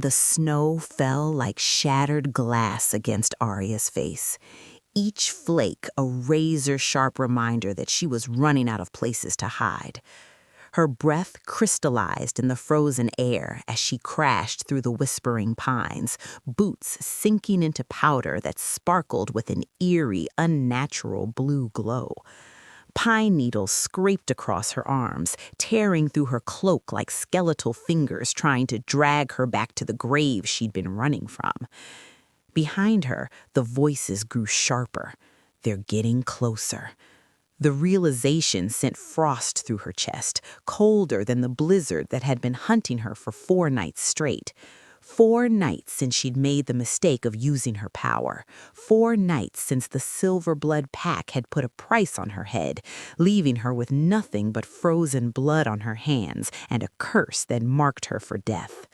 The snow fell like shattered glass against Arya's face, each flake a razor-sharp reminder that she was running out of places to hide. Her breath crystallized in the frozen air as she crashed through the whispering pines, boots sinking into powder that sparkled with an eerie, unnatural blue glow. Pine needles scraped across her arms, tearing through her cloak like skeletal fingers trying to drag her back to the grave she'd been running from. Behind her, the voices grew sharper. They're getting closer. The realization sent frost through her chest, colder than the blizzard that had been hunting her for 4 nights straight. 4 nights since she'd made the mistake of using her power. 4 nights since the Silver Blood Pack had put a price on her head, leaving her with nothing but frozen blood on her hands and a curse that marked her for death.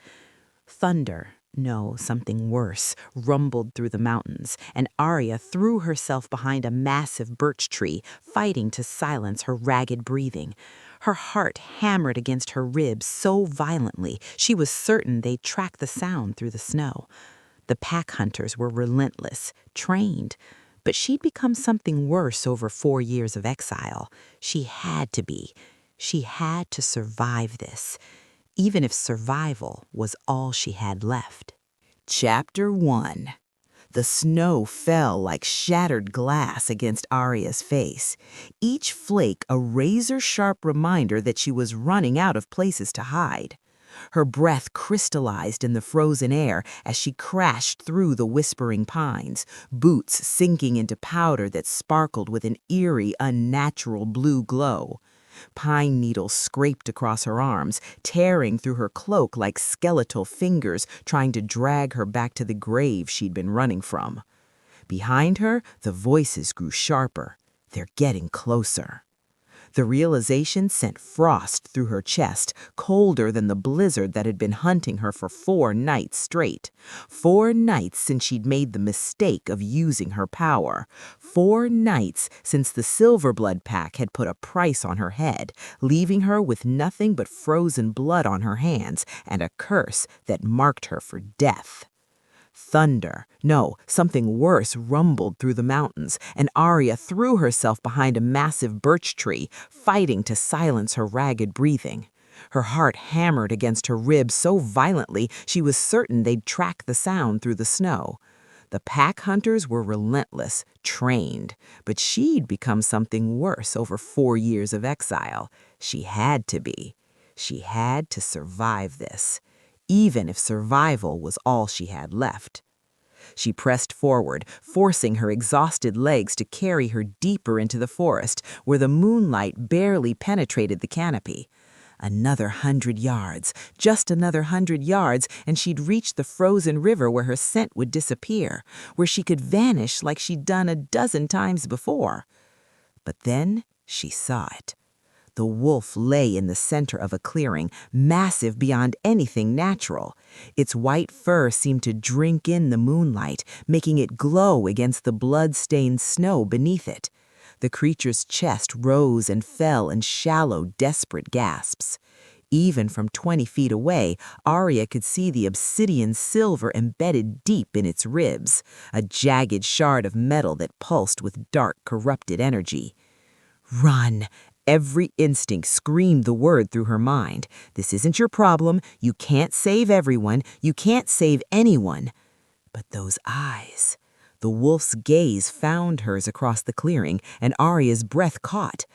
Thunder, no, something worse, rumbled through the mountains, and Arya threw herself behind a massive birch tree, fighting to silence her ragged breathing. Her heart hammered against her ribs so violently she was certain they'd track the sound through the snow. The pack hunters were relentless, trained, but she'd become something worse over 4 years of exile. She had to be. She had to survive this, even if survival was all she had left. Chapter 1. The snow fell like shattered glass against Arya's face, each flake a razor-sharp reminder that she was running out of places to hide. Her breath crystallized in the frozen air as she crashed through the whispering pines, boots sinking into powder that sparkled with an eerie, unnatural blue glow. Pine needles scraped across her arms, tearing through her cloak like skeletal fingers trying to drag her back to the grave she'd been running from. Behind her, the voices grew sharper. They're getting closer. The realization sent frost through her chest, colder than the blizzard that had been hunting her for 4 nights straight. 4 nights since she'd made the mistake of using her power. 4 nights since the Silver Blood Pack had put a price on her head, leaving her with nothing but frozen blood on her hands and a curse that marked her for death. Thunder, no, something worse, rumbled through the mountains, and Arya threw herself behind a massive birch tree, fighting to silence her ragged breathing. Her heart hammered against her ribs so violently she was certain they'd track the sound through the snow. The pack hunters were relentless, trained, but she'd become something worse over 4 years of exile. She had to be. She had to survive this, even if survival was all she had left. She pressed forward, forcing her exhausted legs to carry her deeper into the forest, where the moonlight barely penetrated the canopy. Another 100 yards, just another 100 yards, and she'd reach the frozen river where her scent would disappear, where she could vanish like she'd done a dozen times before. But then she saw it. The wolf lay in the center of a clearing, massive beyond anything natural. Its white fur seemed to drink in the moonlight, making it glow against the blood-stained snow beneath it. The creature's chest rose and fell in shallow, desperate gasps. Even from 20 feet away, Arya could see the obsidian silver embedded deep in its ribs, a jagged shard of metal that pulsed with dark, corrupted energy. Run! Every instinct screamed the word through her mind. This isn't your problem. You can't save everyone. You can't save anyone. But those eyes. The wolf's gaze found hers across the clearing, and Arya's breath caught.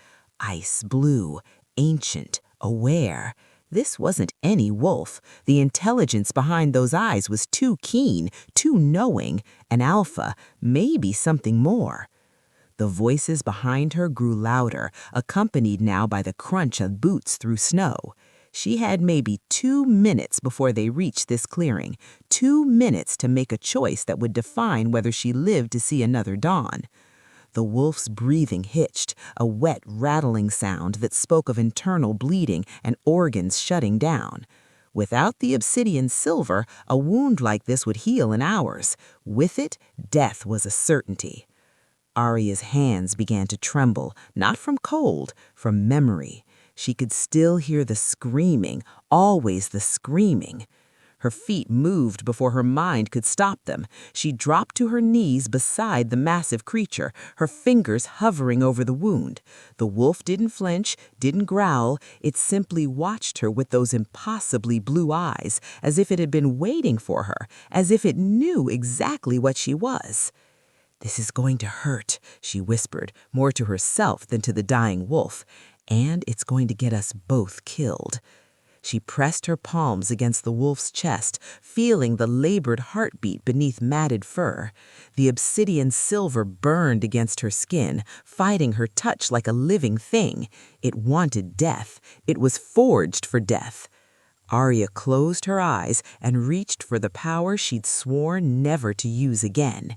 Ice blue, ancient, aware. This wasn't any wolf. The intelligence behind those eyes was too keen, too knowing. An alpha, maybe something more. The voices behind her grew louder, accompanied now by the crunch of boots through snow. She had maybe 2 minutes before they reached this clearing, 2 minutes to make a choice that would define whether she lived to see another dawn. The wolf's breathing hitched, a wet, rattling sound that spoke of internal bleeding and organs shutting down. Without the obsidian silver, a wound like this would heal in hours. With it, death was a certainty. Arya's hands began to tremble, not from cold, from memory. She could still hear the screaming, always the screaming. Her feet moved before her mind could stop them. She dropped to her knees beside the massive creature, her fingers hovering over the wound. The wolf didn't flinch, didn't growl. It simply watched her with those impossibly blue eyes, as if it had been waiting for her, as if it knew exactly what she was. "This is going to hurt," she whispered, more to herself than to the dying wolf, "and it's going to get us both killed." She pressed her palms against the wolf's chest, feeling the labored heartbeat beneath matted fur. The obsidian silver burned against her skin, fighting her touch like a living thing. It wanted death. It was forged for death. Arya closed her eyes and reached for the power she'd sworn never to use again.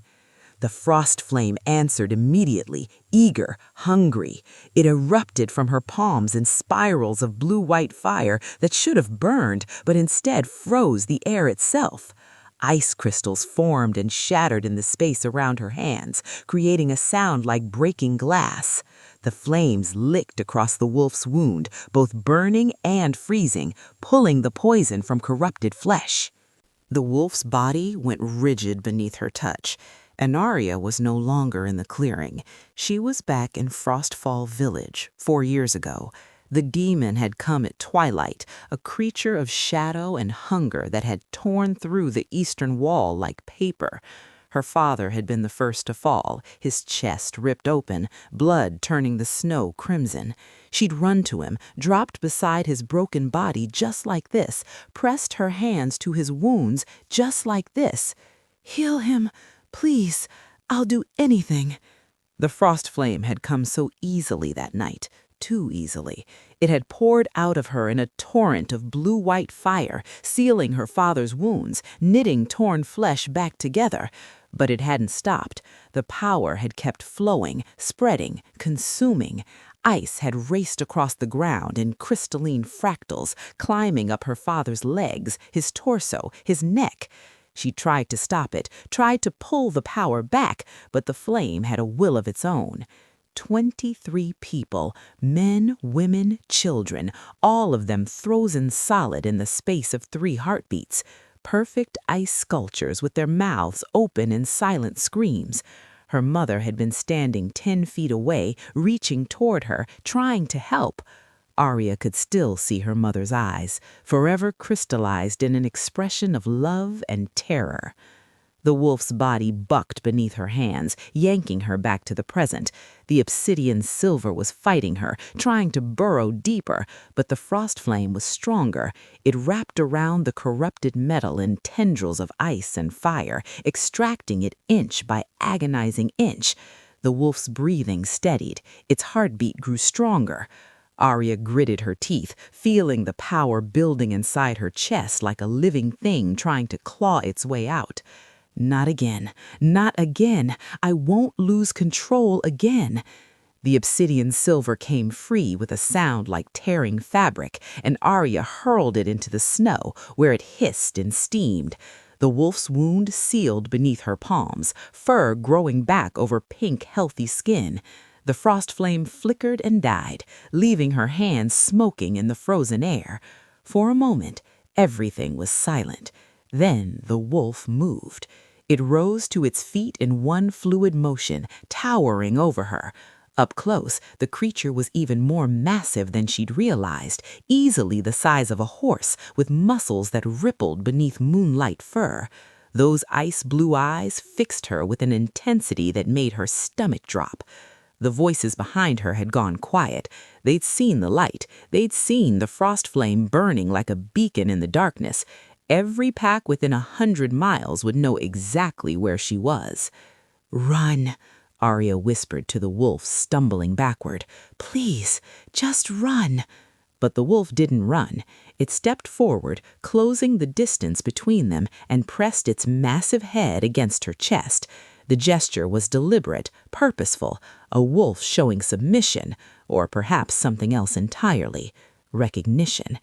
The frost flame answered immediately, eager, hungry. It erupted from her palms in spirals of blue-white fire that should have burned, but instead froze the air itself. Ice crystals formed and shattered in the space around her hands, creating a sound like breaking glass. The flames licked across the wolf's wound, both burning and freezing, pulling the poison from corrupted flesh. The wolf's body went rigid beneath her touch, and Arya was no longer in the clearing. She was back in Frostfall Village 4 years ago. The demon had come at twilight, a creature of shadow and hunger that had torn through the eastern wall like paper. Her father had been the first to fall, his chest ripped open, blood turning the snow crimson. She'd run to him, dropped beside his broken body just like this, pressed her hands to his wounds just like this. "Heal him, please. I'll do anything." The frost flame had come so easily that night, too easily. It had poured out of her in a torrent of blue-white fire, sealing her father's wounds, knitting torn flesh back together. But it hadn't stopped. The power had kept flowing, spreading, consuming. Ice had raced across the ground in crystalline fractals, climbing up her father's legs, his torso, his neck. She tried to stop it, tried to pull the power back, but the flame had a will of its own. 23 people, men, women, children, all of them frozen solid in the space of 3 heartbeats. Perfect ice sculptures with their mouths open in silent screams. Her mother had been standing 10 feet away, reaching toward her, trying to help. Arya could still see her mother's eyes, forever crystallized in an expression of love and terror. The wolf's body bucked beneath her hands, yanking her back to the present. The obsidian silver was fighting her, trying to burrow deeper, but the frost flame was stronger. It wrapped around the corrupted metal in tendrils of ice and fire, extracting it inch by agonizing inch. The wolf's breathing steadied. Its heartbeat grew stronger. Arya gritted her teeth, feeling the power building inside her chest like a living thing trying to claw its way out. "Not again. Not again. I won't lose control again." The obsidian silver came free with a sound like tearing fabric, and Arya hurled it into the snow, where it hissed and steamed. The wolf's wound sealed beneath her palms, fur growing back over pink, healthy skin. The frost flame flickered and died, leaving her hands smoking in the frozen air. For a moment, everything was silent. Then the wolf moved. It rose to its feet in one fluid motion, towering over her. Up close, the creature was even more massive than she'd realized, easily the size of a horse, with muscles that rippled beneath moonlight fur. Those ice-blue eyes fixed her with an intensity that made her stomach drop. The voices behind her had gone quiet. They'd seen the light. They'd seen the frost flame burning like a beacon in the darkness. Every pack within 100 miles would know exactly where she was. "Run," Arya whispered to the wolf, stumbling backward. "Please, just run." But the wolf didn't run. It stepped forward, closing the distance between them, and pressed its massive head against her chest. The gesture was deliberate, purposeful, a wolf showing submission, or perhaps something else entirely, recognition.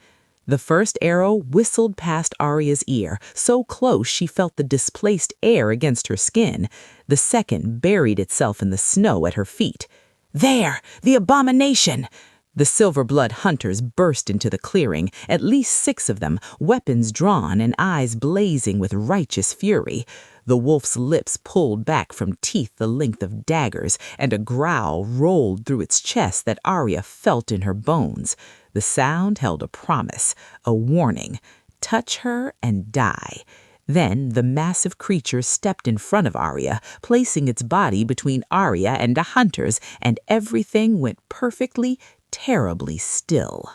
The first arrow whistled past Arya's ear, so close she felt the displaced air against her skin. The second buried itself in the snow at her feet. "There! The abomination!" The silver-blood hunters burst into the clearing, at least 6 of them, weapons drawn and eyes blazing with righteous fury. The wolf's lips pulled back from teeth the length of daggers, and a growl rolled through its chest that Arya felt in her bones. The sound held a promise, a warning. Touch her and die. Then the massive creature stepped in front of Arya, placing its body between Arya and the hunters, and everything went perfectly, terribly still.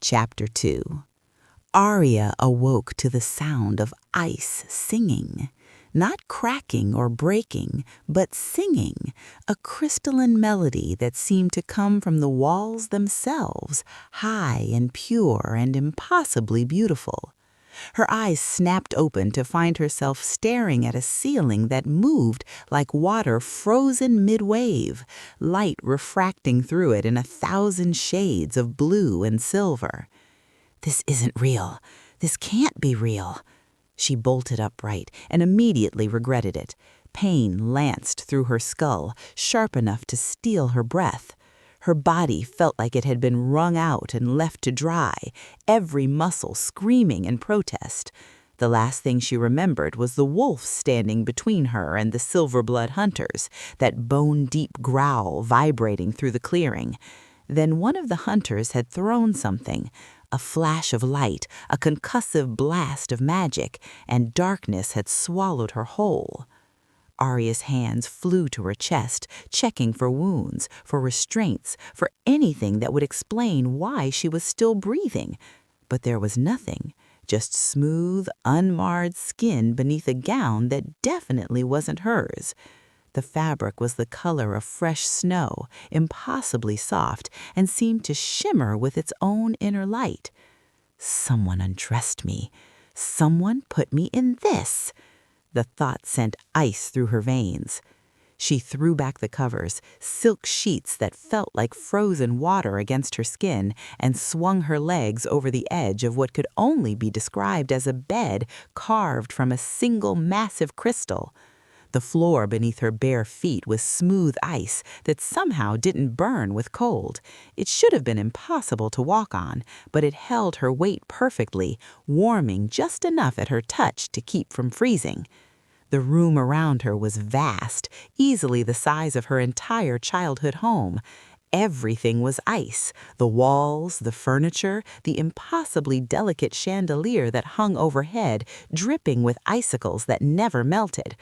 Chapter 2. Arya awoke to the sound of ice singing. Not cracking or breaking, but singing, a crystalline melody that seemed to come from the walls themselves, high and pure and impossibly beautiful. Her eyes snapped open to find herself staring at a ceiling that moved like water frozen mid-wave, light refracting through it in 1,000 shades of blue and silver. This isn't real. This can't be real. She bolted upright and immediately regretted it. Pain lanced through her skull, sharp enough to steal her breath. Her body felt like it had been wrung out and left to dry, every muscle screaming in protest. The last thing she remembered was the wolf standing between her and the silver-blood hunters, that bone-deep growl vibrating through the clearing. Then one of the hunters had thrown something, a flash of light, a concussive blast of magic, and darkness had swallowed her whole. Arya's hands flew to her chest, checking for wounds, for restraints, for anything that would explain why she was still breathing. But there was nothing, just smooth, unmarred skin beneath a gown that definitely wasn't hers. The fabric was the color of fresh snow, impossibly soft, and seemed to shimmer with its own inner light. Someone undressed me. Someone put me in this. The thought sent ice through her veins. She threw back the covers, silk sheets that felt like frozen water against her skin, and swung her legs over the edge of what could only be described as a bed carved from a single massive crystal. The floor beneath her bare feet was smooth ice that somehow didn't burn with cold. It should have been impossible to walk on, but it held her weight perfectly, warming just enough at her touch to keep from freezing. The room around her was vast, easily the size of her entire childhood home. Everything was ice, the walls, the furniture, the impossibly delicate chandelier that hung overhead, dripping with icicles that never melted.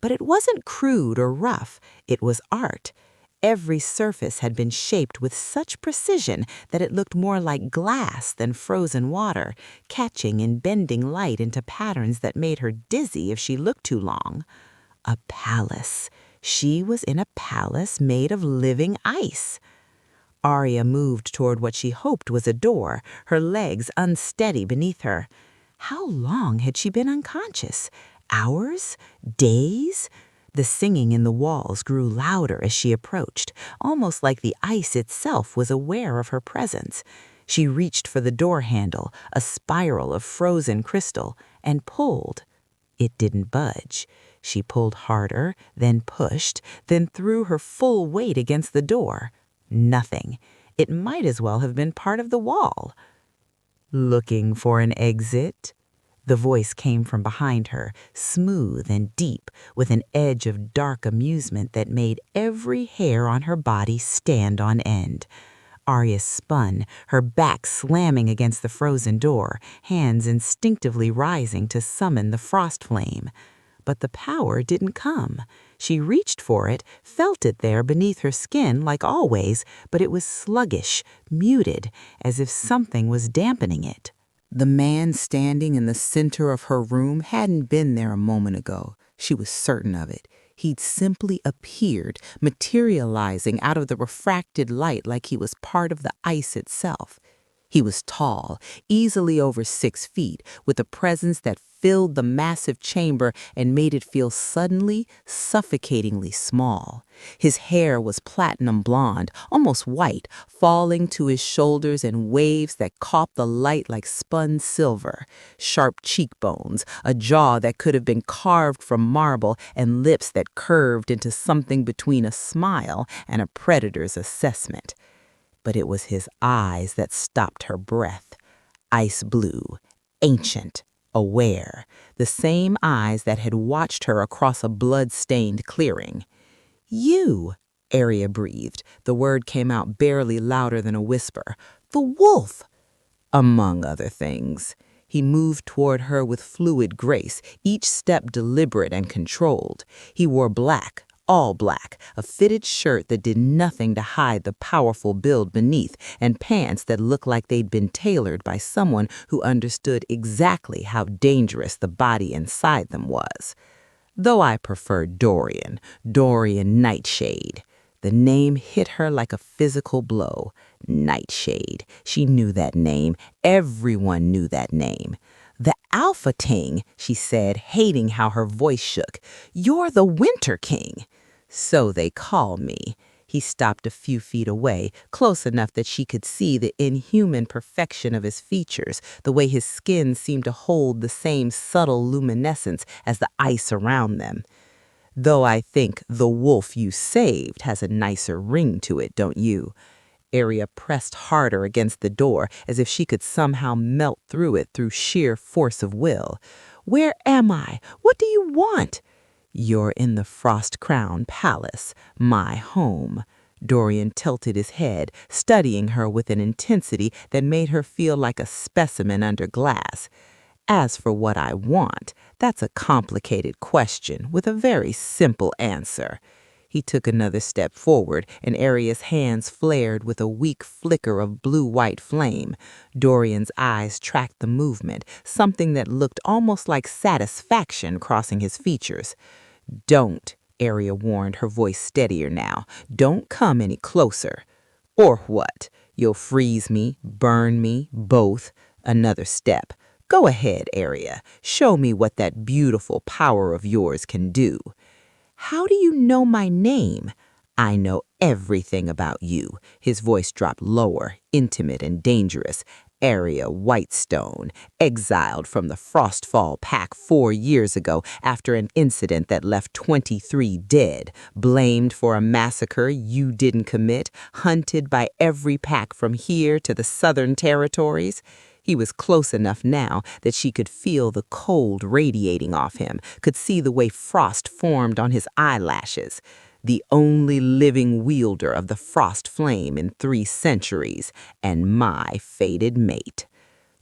But it wasn't crude or rough, it was art. Every surface had been shaped with such precision that it looked more like glass than frozen water, catching and bending light into patterns that made her dizzy if she looked too long. A palace. She was in a palace made of living ice. Arya moved toward what she hoped was a door, her legs unsteady beneath her. How long had she been unconscious? Hours? Days? The singing in the walls grew louder as she approached, almost like the ice itself was aware of her presence. She reached for the door handle, a spiral of frozen crystal, and pulled. It didn't budge. She pulled harder, then pushed, then threw her full weight against the door. Nothing. It might as well have been part of the wall. Looking for an exit? The voice came from behind her, smooth and deep, with an edge of dark amusement that made every hair on her body stand on end. Arya spun, her back slamming against the frozen door, hands instinctively rising to summon the frost flame. But the power didn't come. She reached for it, felt it there beneath her skin like always, but it was sluggish, muted, as if something was dampening it. The man standing in the center of her room hadn't been there a moment ago. She was certain of it. He'd simply appeared, materializing out of the refracted light like he was part of the ice itself. He was tall, easily over 6 feet, with a presence that filled the massive chamber and made it feel suddenly, suffocatingly small. His hair was platinum blonde, almost white, falling to his shoulders in waves that caught the light like spun silver. Sharp cheekbones, a jaw that could have been carved from marble, and lips that curved into something between a smile and a predator's assessment. But it was his eyes that stopped her breath. Ice blue, ancient, aware, the same eyes that had watched her across a blood-stained clearing. "You," Arya breathed. The word came out barely louder than a whisper. "The wolf!" "Among other things." He moved toward her with fluid grace, each step deliberate and controlled. He wore black, all black, a fitted shirt that did nothing to hide the powerful build beneath, and pants that looked like they'd been tailored by someone who understood exactly how dangerous the body inside them was. "Though I prefer Dorian Nightshade." The name hit her like a physical blow. Nightshade. She knew that name. Everyone knew that name. "The Alpha Ting," she said, hating how her voice shook. "You're the Winter King." "So they call me." He stopped a few feet away, close enough that she could see the inhuman perfection of his features, the way his skin seemed to hold the same subtle luminescence as the ice around them. "Though I think the wolf you saved has a nicer ring to it, don't you?" Arya pressed harder against the door, as if she could somehow melt through it through sheer force of will. "Where am I? What do you want?" "You're in the Frost Crown Palace, my home." Dorian tilted his head, studying her with an intensity that made her feel like a specimen under glass. "As for what I want, that's a complicated question with a very simple answer." He took another step forward, and Arya's hands flared with a weak flicker of blue-white flame. Dorian's eyes tracked the movement, something that looked almost like satisfaction crossing his features. "Don't," Arya warned, her voice steadier now. "Don't come any closer." "Or what? You'll freeze me, burn me, both." Another step. "Go ahead, Arya. Show me what that beautiful power of yours can do." "How do you know my name?" "I know everything about you." His voice dropped lower, intimate and dangerous. "Arya Whitestone, exiled from the Frostfall Pack 4 years ago after an incident that left 23 dead, blamed for a massacre you didn't commit, hunted by every pack from here to the Southern Territories." He was close enough now that she could feel the cold radiating off him, could see the way frost formed on his eyelashes. "The only living wielder of the frost flame in 3 centuries, and my fated mate."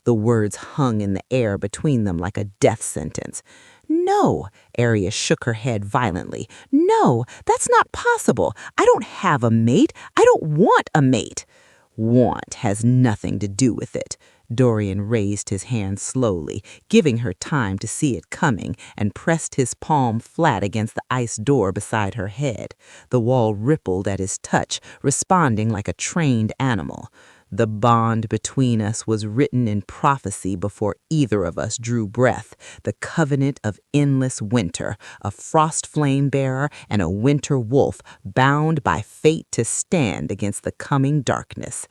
The words hung in the air between them like a death sentence. "No," Arya shook her head violently. "No, that's not possible. I don't have a mate. I don't want a mate." "Want has nothing to do with it." Dorian raised his hand slowly, giving her time to see it coming, and pressed his palm flat against the ice door beside her head. The wall rippled at his touch, responding like a trained animal. "The bond between us was written in prophecy before either of us drew breath. The covenant of endless winter, a frost flame bearer and a winter wolf bound by fate to stand against the coming darkness."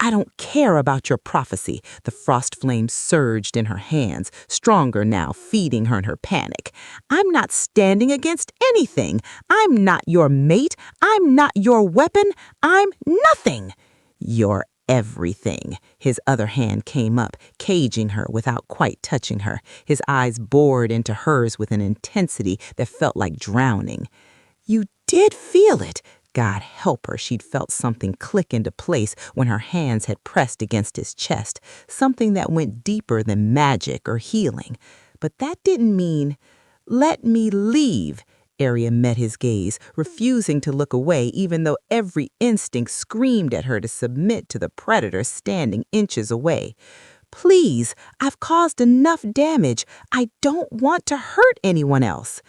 "I don't care about your prophecy." The frost flame surged in her hands, stronger now, feeding her in her panic. "I'm not standing against anything. I'm not your mate. I'm not your weapon. I'm nothing." "You're everything." His other hand came up, caging her without quite touching her. His eyes bored into hers with an intensity that felt like drowning. "You did feel it." God help her, she'd felt something click into place when her hands had pressed against his chest, something that went deeper than magic or healing. But that didn't mean, "Let me leave." Arya met his gaze, refusing to look away even though every instinct screamed at her to submit to the predator standing inches away. "Please, I've caused enough damage. I don't want to hurt anyone else."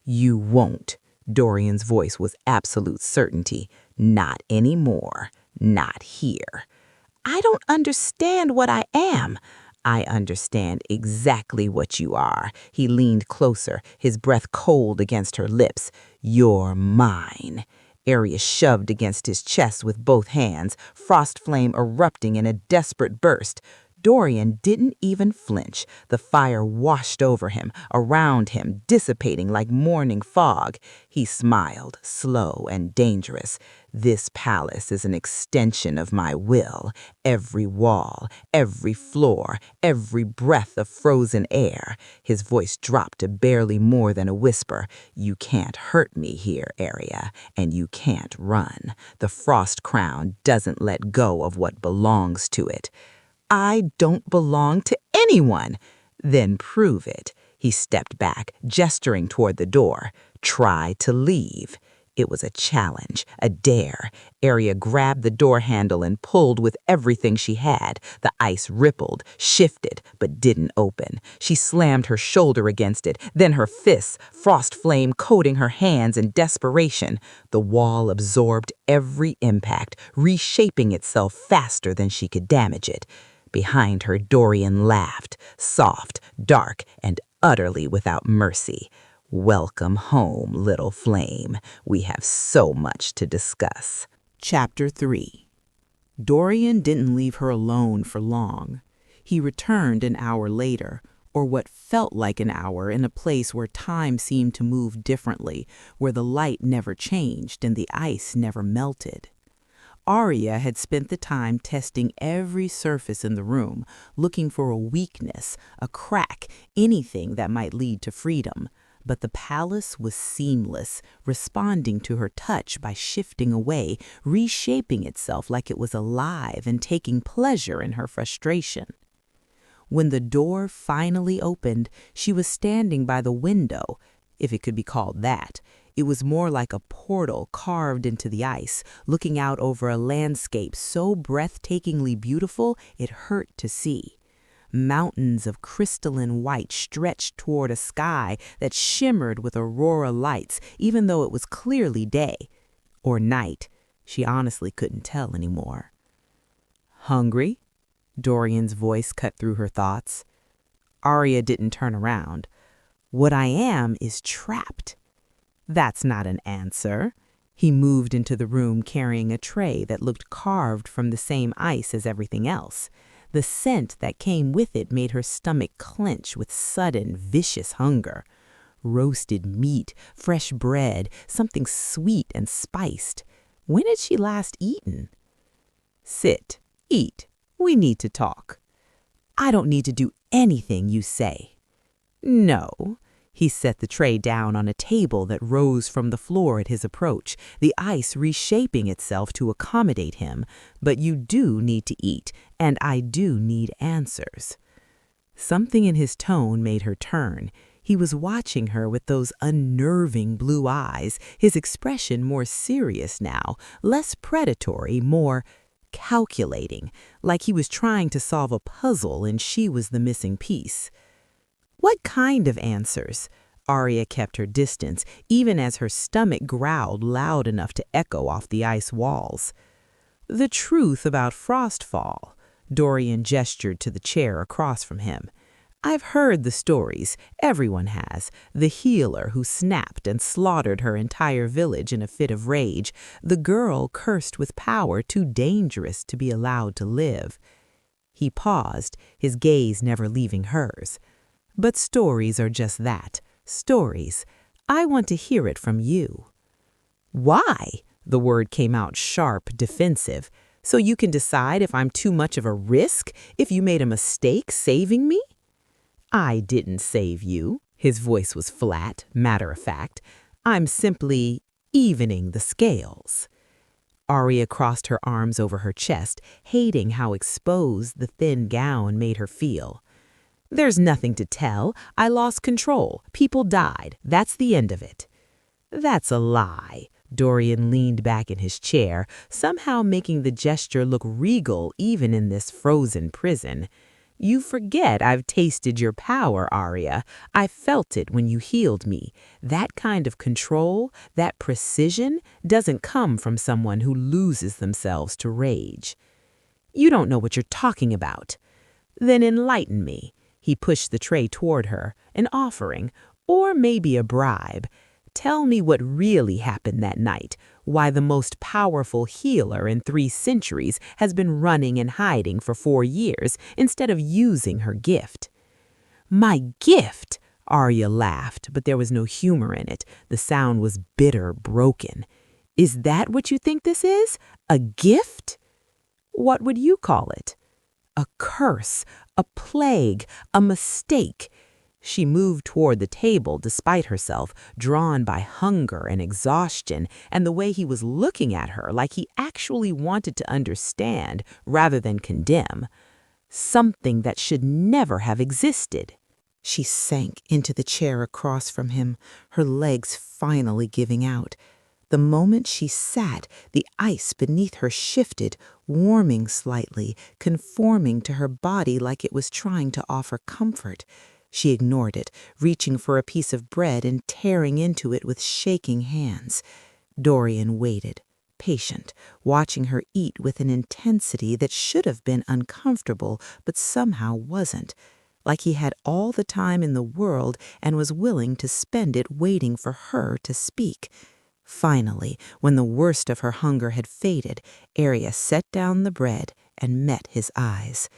"You won't." Dorian's voice was absolute certainty. "Not anymore. Not here." "I don't understand what I am." "I understand exactly what you are." He leaned closer, his breath cold against her lips. "You're mine." Arya shoved against his chest with both hands, frost flame erupting in a desperate burst. Dorian didn't even flinch. The fire washed over him, around him, dissipating like morning fog. He smiled, slow and dangerous. This palace is an extension of my will. Every wall, every floor, every breath of frozen air. His voice dropped to barely more than a whisper. You can't hurt me here, Arya, and you can't run. The frost crown doesn't let go of what belongs to it. I don't belong to anyone. Then prove it. He stepped back, gesturing toward the door. Try to leave. It was a challenge, a dare. Arya grabbed the door handle and pulled with everything she had. The ice rippled, shifted, but didn't open. She slammed her shoulder against it, then her fists, frost flame coating her hands in desperation. The wall absorbed every impact, reshaping itself faster than she could damage it. Behind her, Dorian laughed, soft, dark, and utterly without mercy. Welcome home, little flame. We have so much to discuss. Chapter 3. Dorian didn't leave her alone for long. He returned an hour later, or what felt like an hour, in a place where time seemed to move differently, where the light never changed and the ice never melted. Arya had spent the time testing every surface in the room, looking for a weakness, a crack, anything that might lead to freedom. But the palace was seamless, responding to her touch by shifting away, reshaping itself like it was alive and taking pleasure in her frustration. When the door finally opened, she was standing by the window, if it could be called that. It was more like a portal carved into the ice, looking out over a landscape so breathtakingly beautiful it hurt to see. Mountains of crystalline white stretched toward a sky that shimmered with aurora lights, even though it was clearly day. Or night. She honestly couldn't tell anymore. Hungry? Dorian's voice cut through her thoughts. Arya didn't turn around. What I am is trapped. That's not an answer. He moved into the room carrying a tray that looked carved from the same ice as everything else. The scent that came with it made her stomach clench with sudden, vicious hunger. Roasted meat, fresh bread, something sweet and spiced. When had she last eaten? Sit, eat. We need to talk. I don't need to do anything you say. No. He set the tray down on a table that rose from the floor at his approach, the ice reshaping itself to accommodate him. But you do need to eat, and I do need answers. Something in his tone made her turn. He was watching her with those unnerving blue eyes, his expression more serious now, less predatory, more calculating, like he was trying to solve a puzzle and she was the missing piece. What kind of answers? Arya kept her distance, even as her stomach growled loud enough to echo off the ice walls. The truth about Frostfall. Dorian gestured to the chair across from him. I've heard the stories, everyone has. The healer who snapped and slaughtered her entire village in a fit of rage. The girl cursed with power too dangerous to be allowed to live. He paused, his gaze never leaving hers. But stories are just that, stories. I want to hear it from you. Why? The word came out sharp, defensive. So you can decide if I'm too much of a risk, if you made a mistake saving me? I didn't save you. His voice was flat, matter of fact. I'm simply evening the scales. Arya crossed her arms over her chest, hating how exposed the thin gown made her feel. There's nothing to tell. I lost control. People died. That's the end of it. That's a lie. Dorian leaned back in his chair, somehow making the gesture look regal even in this frozen prison. You forget I've tasted your power, Arya. I felt it when you healed me. That kind of control, that precision, doesn't come from someone who loses themselves to rage. You don't know what you're talking about. Then enlighten me. He pushed the tray toward her, an offering, or maybe a bribe. Tell me what really happened that night, why the most powerful healer in 3 centuries has been running and hiding for 4 years instead of using her gift." "My gift?" Arya laughed, but there was no humor in it. The sound was bitter, broken. "Is that what you think this is? A gift?" "What would you call it?" "A curse, a plague, a mistake." She moved toward the table despite herself, drawn by hunger and exhaustion, and the way he was looking at her like he actually wanted to understand rather than condemn. "Something that should never have existed." She sank into the chair across from him, her legs finally giving out. The moment she sat, the ice beneath her shifted, warming slightly, conforming to her body like it was trying to offer comfort. She ignored it, reaching for a piece of bread and tearing into it with shaking hands. Dorian waited, patient, watching her eat with an intensity that should have been uncomfortable but somehow wasn't. Like he had all the time in the world and was willing to spend it waiting for her to speak. Finally, when the worst of her hunger had faded, Arya set down the bread and met his eyes.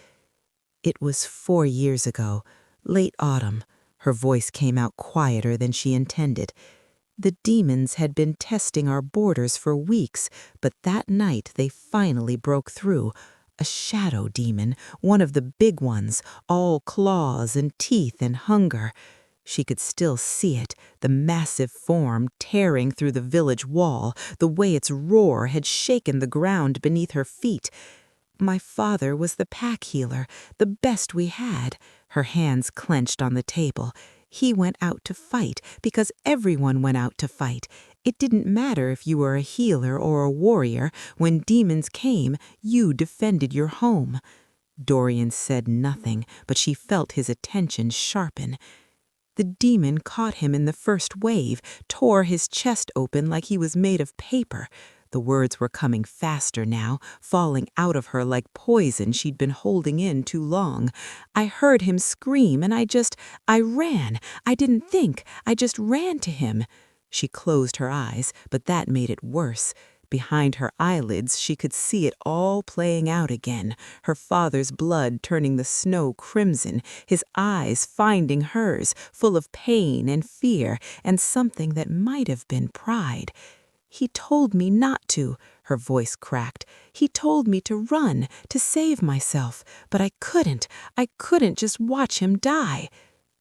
"It was 4 years ago, late autumn." Her voice came out quieter than she intended. "The demons had been testing our borders for weeks, but that night they finally broke through. A shadow demon, one of the big ones, all claws and teeth and hunger." She could still see it, the massive form tearing through the village wall, the way its roar had shaken the ground beneath her feet. "My father was the pack healer, the best we had." Her hands clenched on the table. "He went out to fight because everyone went out to fight. It didn't matter if you were a healer or a warrior. When demons came, you defended your home." Dorian said nothing, but she felt his attention sharpen. "The demon caught him in the first wave, tore his chest open like he was made of paper." The words were coming faster now, falling out of her like poison she'd been holding in too long. "I heard him scream and I ran. I didn't think. I just ran to him." She closed her eyes, but that made it worse. Behind her eyelids, she could see it all playing out again, her father's blood turning the snow crimson, his eyes finding hers, full of pain and fear and something that might have been pride. "He told me not to," her voice cracked. "He told me to run, to save myself, but I couldn't. I couldn't just watch him die."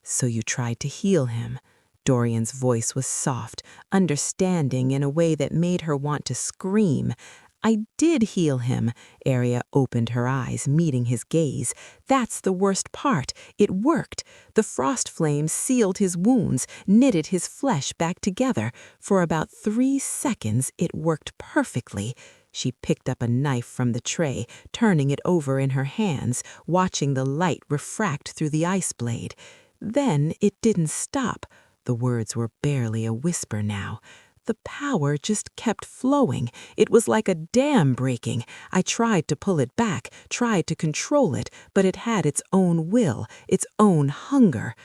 "So you tried to heal him." Dorian's voice was soft, understanding in a way that made her want to scream. "I did heal him." Arya opened her eyes, meeting his gaze. "That's the worst part. It worked. The frost flames sealed his wounds, knitted his flesh back together. For about 3 seconds, it worked perfectly." She picked up a knife from the tray, turning it over in her hands, watching the light refract through the ice blade. "Then it didn't stop." The words were barely a whisper now. "The power just kept flowing. It was like a dam breaking. I tried to pull it back, tried to control it, but it had its own will, its own hunger."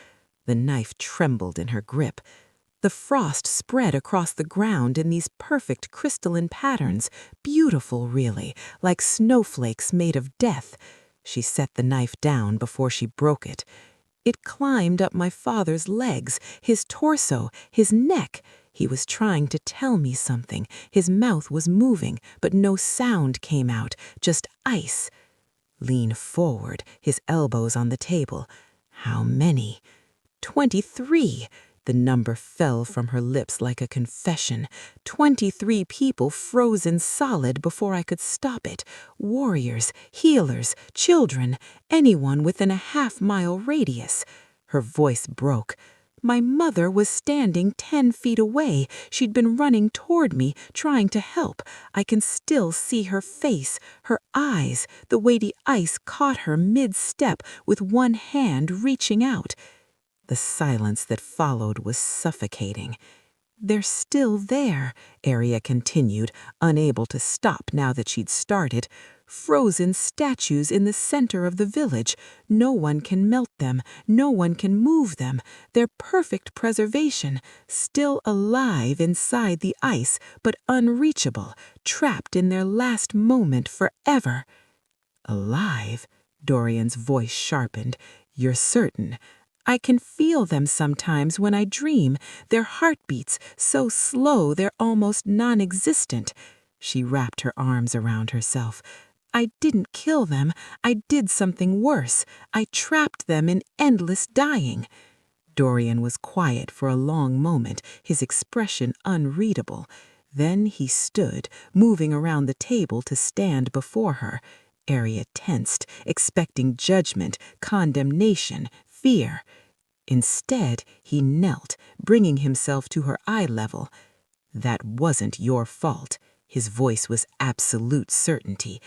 The knife trembled in her grip. "The frost spread across the ground in these perfect crystalline patterns, beautiful really, like snowflakes made of death." She set the knife down before she broke it. "It climbed up my father's legs, his torso, his neck." He was trying to tell me something. His mouth was moving, but no sound came out, just ice. Lean forward, his elbows on the table. "How many?" 23. The number fell from her lips like a confession. 23 people frozen solid before I could stop it. Warriors, healers, children, anyone within a half-mile radius. Her voice broke. "My mother was standing 10 feet away. She'd been running toward me, trying to help. I can still see her face, her eyes, the way the ice caught her mid-step with one hand reaching out." The silence that followed was suffocating. "They're still there," Arya continued, unable to stop now that she'd started. frozen statues in the center of the village. No one can melt them, no one can move them. They're perfect preservation, still alive inside the ice, but unreachable, trapped in their last moment forever. Alive? Dorian's voice sharpened. You're certain? I can feel them sometimes when I dream, their heartbeats so slow they're almost non-existent. She wrapped her arms around herself. I didn't kill them. I did something worse. I trapped them in endless dying. Dorian was quiet for a long moment, his expression unreadable. Then he stood, moving around the table to stand before her. Arya tensed, expecting judgment, condemnation, fear. Instead, he knelt, bringing himself to her eye level. That wasn't your fault. His voice was absolute certainty.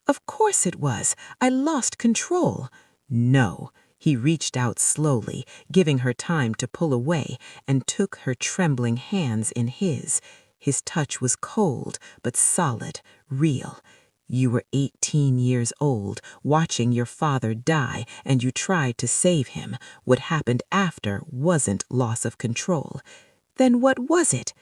Of course it was. I lost control. No. He reached out slowly, giving her time to pull away, and took her trembling hands in his. His touch was cold, but solid, real. You were 18 years old, watching your father die, and you tried to save him. What happened after wasn't loss of control. Then what was it?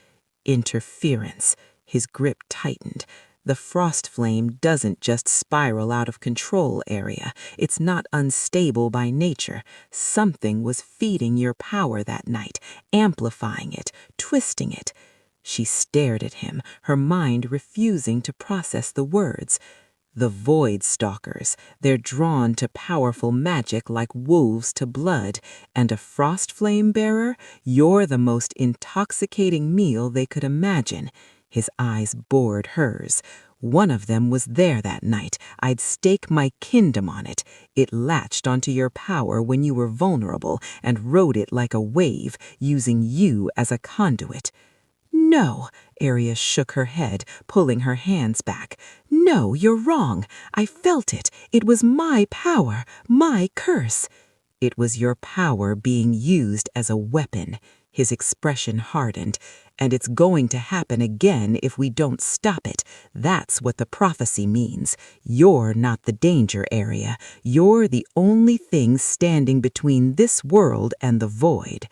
Interference. His grip tightened. The frost flame doesn't just spiral out of control, Arya. It's not unstable by nature. Something was feeding your power that night, amplifying it, twisting it. She stared at him, her mind refusing to process the words. The Void Stalkers, they're drawn to powerful magic like wolves to blood, and a frost flame bearer, you're the most intoxicating meal they could imagine. His eyes bored hers. One of them was there that night. I'd stake my kingdom on it. It latched onto your power when you were vulnerable and rode it like a wave, using you as a conduit. No, Arya shook her head, pulling her hands back. No, you're wrong. I felt it. It was my power, my curse. It was your power being used as a weapon. His expression hardened. And it's going to happen again if we don't stop it. That's what the prophecy means. You're not the danger area. You're the only thing standing between this world and the void.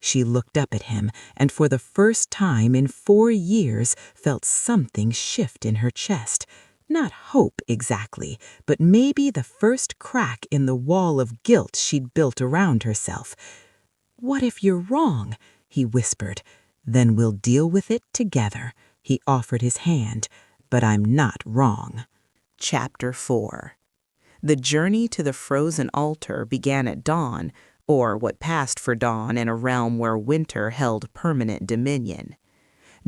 She looked up at him, and for the first time in 4 years felt something shift in her chest. Not hope exactly, but maybe the first crack in the wall of guilt she'd built around herself. What if you're wrong? He whispered. Then we'll deal with it together. He offered his hand, but I'm not wrong. Chapter 4. The journey to the frozen altar began at dawn, or what passed for dawn in a realm where winter held permanent dominion.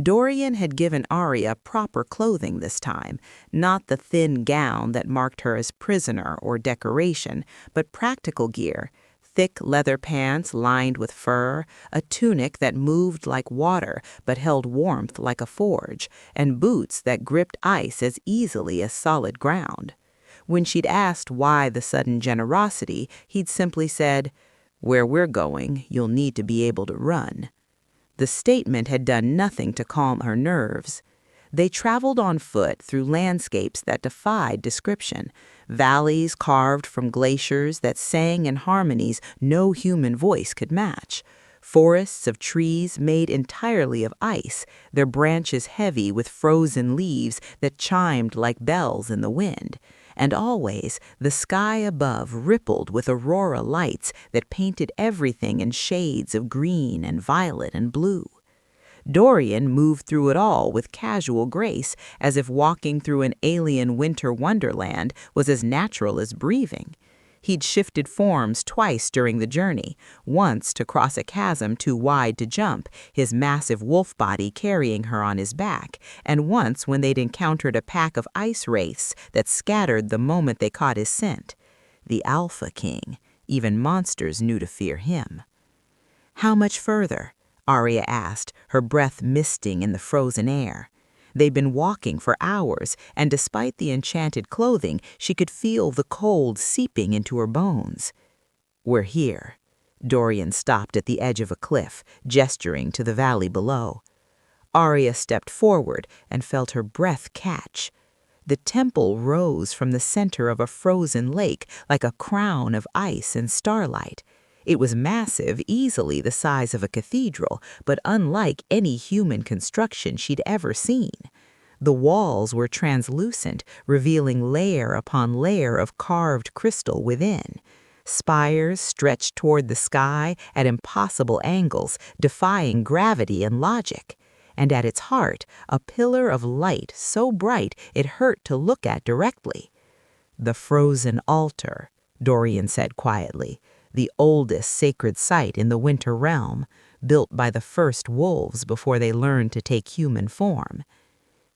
Dorian had given Arya proper clothing this time, not the thin gown that marked her as prisoner or decoration, but practical gear, thick leather pants lined with fur, a tunic that moved like water but held warmth like a forge, and boots that gripped ice as easily as solid ground. When she'd asked why the sudden generosity, he'd simply said, "Where we're going, you'll need to be able to run." The statement had done nothing to calm her nerves. They traveled on foot through landscapes that defied description, valleys carved from glaciers that sang in harmonies no human voice could match, forests of trees made entirely of ice, their branches heavy with frozen leaves that chimed like bells in the wind. And always the sky above rippled with aurora lights that painted everything in shades of green and violet and blue. Dorian moved through it all with casual grace, as if walking through an alien winter wonderland was as natural as breathing. He'd shifted forms twice during the journey, once to cross a chasm too wide to jump, his massive wolf body carrying her on his back, and once when they'd encountered a pack of ice wraiths that scattered the moment they caught his scent. The Alpha King. Even monsters knew to fear him. How much further? Arya asked, her breath misting in the frozen air. They'd been walking for hours, and despite the enchanted clothing, she could feel the cold seeping into her bones. We're here. Dorian stopped at the edge of a cliff, gesturing to the valley below. Arya stepped forward and felt her breath catch. The temple rose from the center of a frozen lake like a crown of ice and starlight. It was massive, easily the size of a cathedral, but unlike any human construction she'd ever seen. The walls were translucent, revealing layer upon layer of carved crystal within. Spires stretched toward the sky at impossible angles, defying gravity and logic. And at its heart, a pillar of light so bright it hurt to look at directly. "The frozen altar," Dorian said quietly, "the oldest sacred site in the Winter Realm, built by the first wolves before they learned to take human form."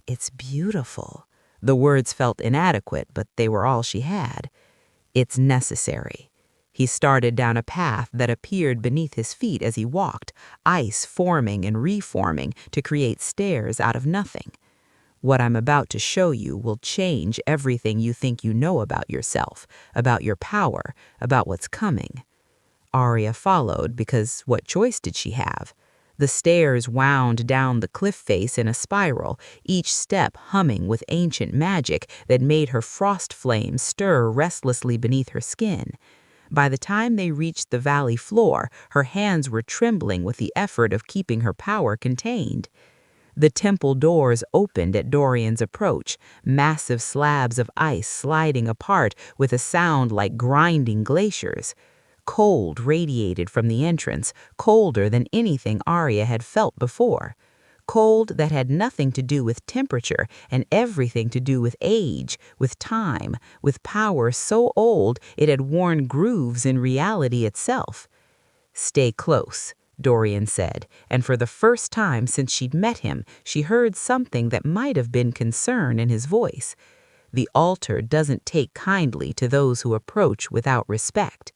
"It's beautiful." The words felt inadequate, but they were all she had. "It's necessary." He started down a path that appeared beneath his feet as he walked, ice forming and reforming to create stairs out of nothing. "What I'm about to show you will change everything you think you know about yourself, about your power, about what's coming." Arya followed because what choice did she have? The stairs wound down the cliff face in a spiral, each step humming with ancient magic that made her frost flames stir restlessly beneath her skin. By the time they reached the valley floor, her hands were trembling with the effort of keeping her power contained. The temple doors opened at Dorian's approach, massive slabs of ice sliding apart with a sound like grinding glaciers. Cold radiated from the entrance, colder than anything Arya had felt before. Cold that had nothing to do with temperature and everything to do with age, with time, with power so old it had worn grooves in reality itself. "Stay close," Dorian said, and for the first time since she'd met him, she heard something that might have been concern in his voice. "The altar doesn't take kindly to those who approach without respect."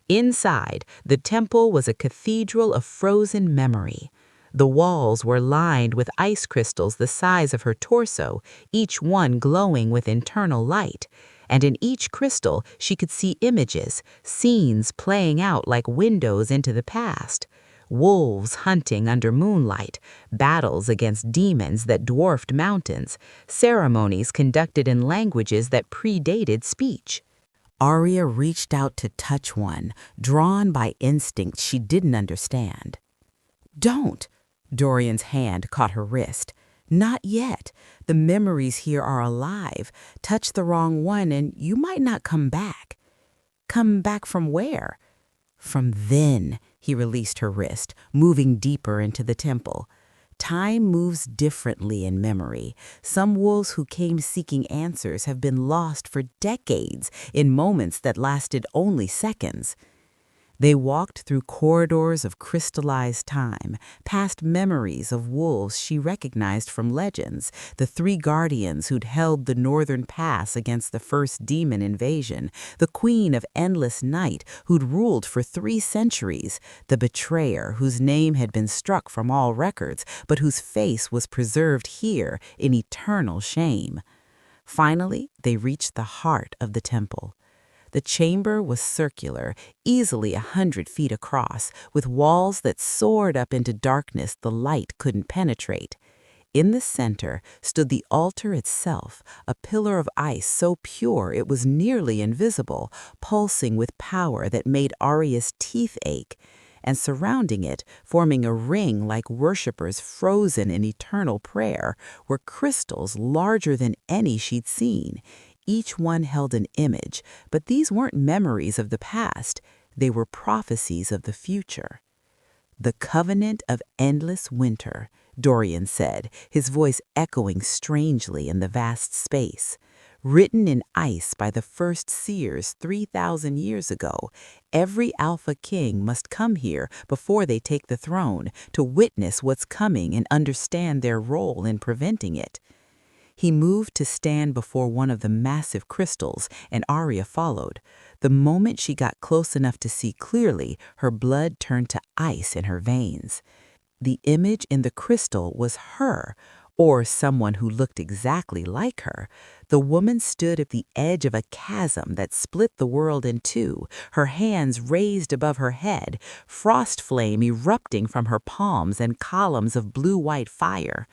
Inside, the temple was a cathedral of frozen memory. The walls were lined with ice crystals the size of her torso, each one glowing with internal light. And in each crystal she could see images, scenes playing out like windows into the past. Wolves hunting under moonlight, battles against demons that dwarfed mountains, ceremonies conducted in languages that predated speech. Arya reached out to touch one, drawn by instinct she didn't understand. "Don't!" Dorian's hand caught her wrist. "Not yet. The memories here are alive. Touch the wrong one and you might not come back." "Come back from where?" "From then." He released her wrist, moving deeper into the temple. "Time moves differently in memory. Some wolves who came seeking answers have been lost for decades in moments that lasted only seconds." They walked through corridors of crystallized time, past memories of wolves she recognized from legends, the three guardians who'd held the northern pass against the first demon invasion, the queen of endless night who'd ruled for 3 centuries, the betrayer whose name had been struck from all records, but whose face was preserved here in eternal shame. Finally, they reached the heart of the temple. The chamber was circular, easily 100 feet across, with walls that soared up into darkness the light couldn't penetrate. In the center stood the altar itself, a pillar of ice so pure it was nearly invisible, pulsing with power that made Arya's teeth ache. And surrounding it, forming a ring like worshippers frozen in eternal prayer, were crystals larger than any she'd seen. Each one held an image, but these weren't memories of the past. They were prophecies of the future. "The covenant of endless winter," Dorian said, his voice echoing strangely in the vast space. "Written in ice by the first seers 3,000 years ago, every Alpha King must come here before they take the throne to witness what's coming and understand their role in preventing it." He moved to stand before one of the massive crystals, and Arya followed. The moment she got close enough to see clearly, her blood turned to ice in her veins. The image in the crystal was her, or someone who looked exactly like her. The woman stood at the edge of a chasm that split the world in two, her hands raised above her head, frost flame erupting from her palms and columns of blue-white fire.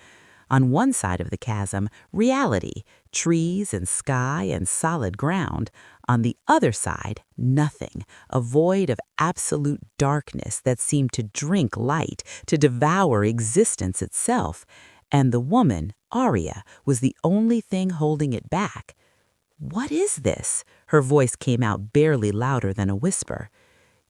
On one side of the chasm, reality, trees and sky and solid ground. On the other side, nothing, a void of absolute darkness that seemed to drink light, to devour existence itself. And the woman, Arya, was the only thing holding it back. "What is this?" Her voice came out barely louder than a whisper.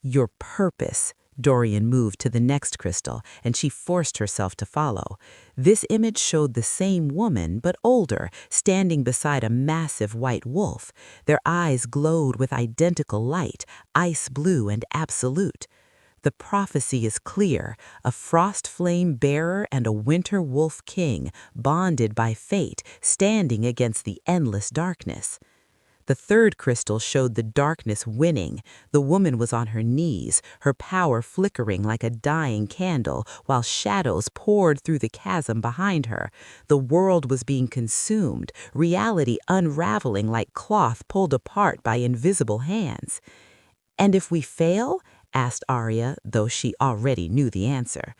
"Your purpose." Dorian moved to the next crystal, and she forced herself to follow. This image showed the same woman, but older, standing beside a massive white wolf. Their eyes glowed with identical light, ice blue and absolute. The prophecy is clear: a frost flame bearer and a winter wolf king, bonded by fate, standing against the endless darkness. The third crystal showed the darkness winning. The woman was on her knees, her power flickering like a dying candle, while shadows poured through the chasm behind her. The world was being consumed, reality unraveling like cloth pulled apart by invisible hands. "And if we fail?" asked Arya, though she already knew the answer.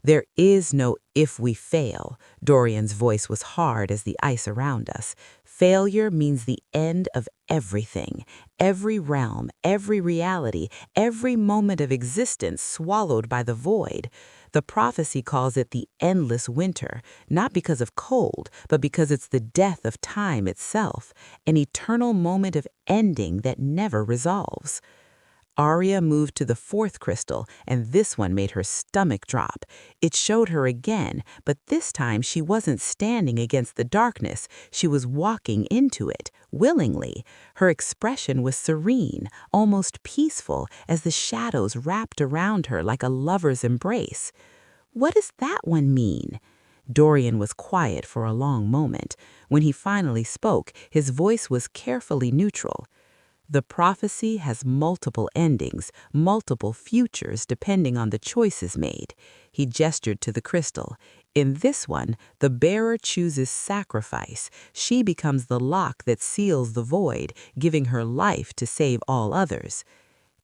"There is no if we fail." Dorian's voice was hard as the ice around us. "Failure means the end of everything. Every realm, every reality, every moment of existence swallowed by the void. The prophecy calls it the endless winter, not because of cold, but because it's the death of time itself, an eternal moment of ending that never resolves." Arya moved to the fourth crystal, and this one made her stomach drop. It showed her again, but this time she wasn't standing against the darkness. She was walking into it, willingly. Her expression was serene, almost peaceful, as the shadows wrapped around her like a lover's embrace. "What does that one mean?" Dorian was quiet for a long moment. When he finally spoke, his voice was carefully neutral. "The prophecy has multiple endings, multiple futures depending on the choices made." He gestured to the crystal. "In this one, the bearer chooses sacrifice. She becomes the lock that seals the void, giving her life to save all others."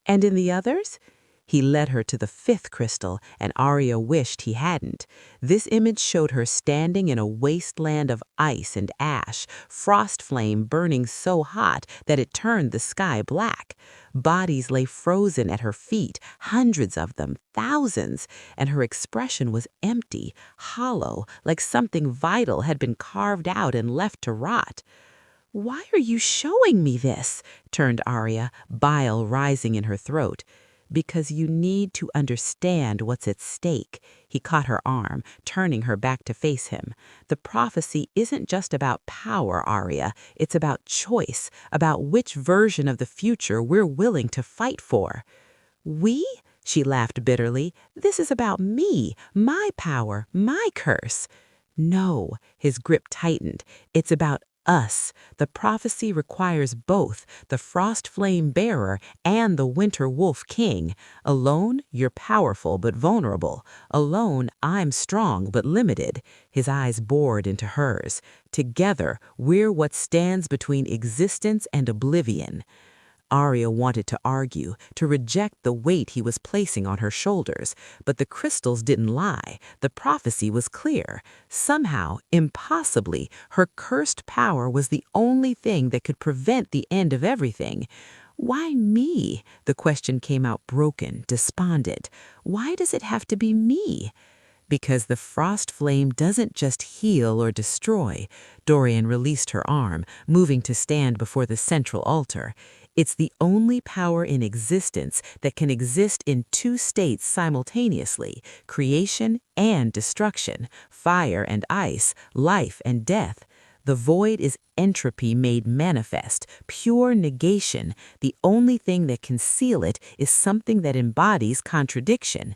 "And in the others?" He led her to the fifth crystal, and Arya wished he hadn't. This image showed her standing in a wasteland of ice and ash, frost flame burning so hot that it turned the sky black. Bodies lay frozen at her feet, hundreds of them, thousands, and her expression was empty, hollow, like something vital had been carved out and left to rot. "Why are you showing me this?" turned Arya, bile rising in her throat. "Because you need to understand what's at stake." He caught her arm, turning her back to face him. "The prophecy isn't just about power, Arya. It's about choice, about which version of the future we're willing to fight for." "We?" She laughed bitterly. "This is about me, my power, my curse." "No," his grip tightened. "It's about us. The prophecy requires both, the frost flame bearer and the winter wolf king. Alone, you're powerful but vulnerable. Alone, I'm strong but limited." His eyes bored into hers. "Together, we're what stands between existence and oblivion." Arya wanted to argue, to reject the weight he was placing on her shoulders, but the crystals didn't lie. The prophecy was clear. Somehow, impossibly, her cursed power was the only thing that could prevent the end of everything. "Why me?" The question came out broken, despondent. "Why does it have to be me?" "Because the frost flame doesn't just heal or destroy." Dorian released her arm, moving to stand before the central altar. "It's the only power in existence that can exist in two states simultaneously: creation and destruction, fire and ice, life and death. The void is entropy made manifest, pure negation. The only thing that can seal it is something that embodies contradiction."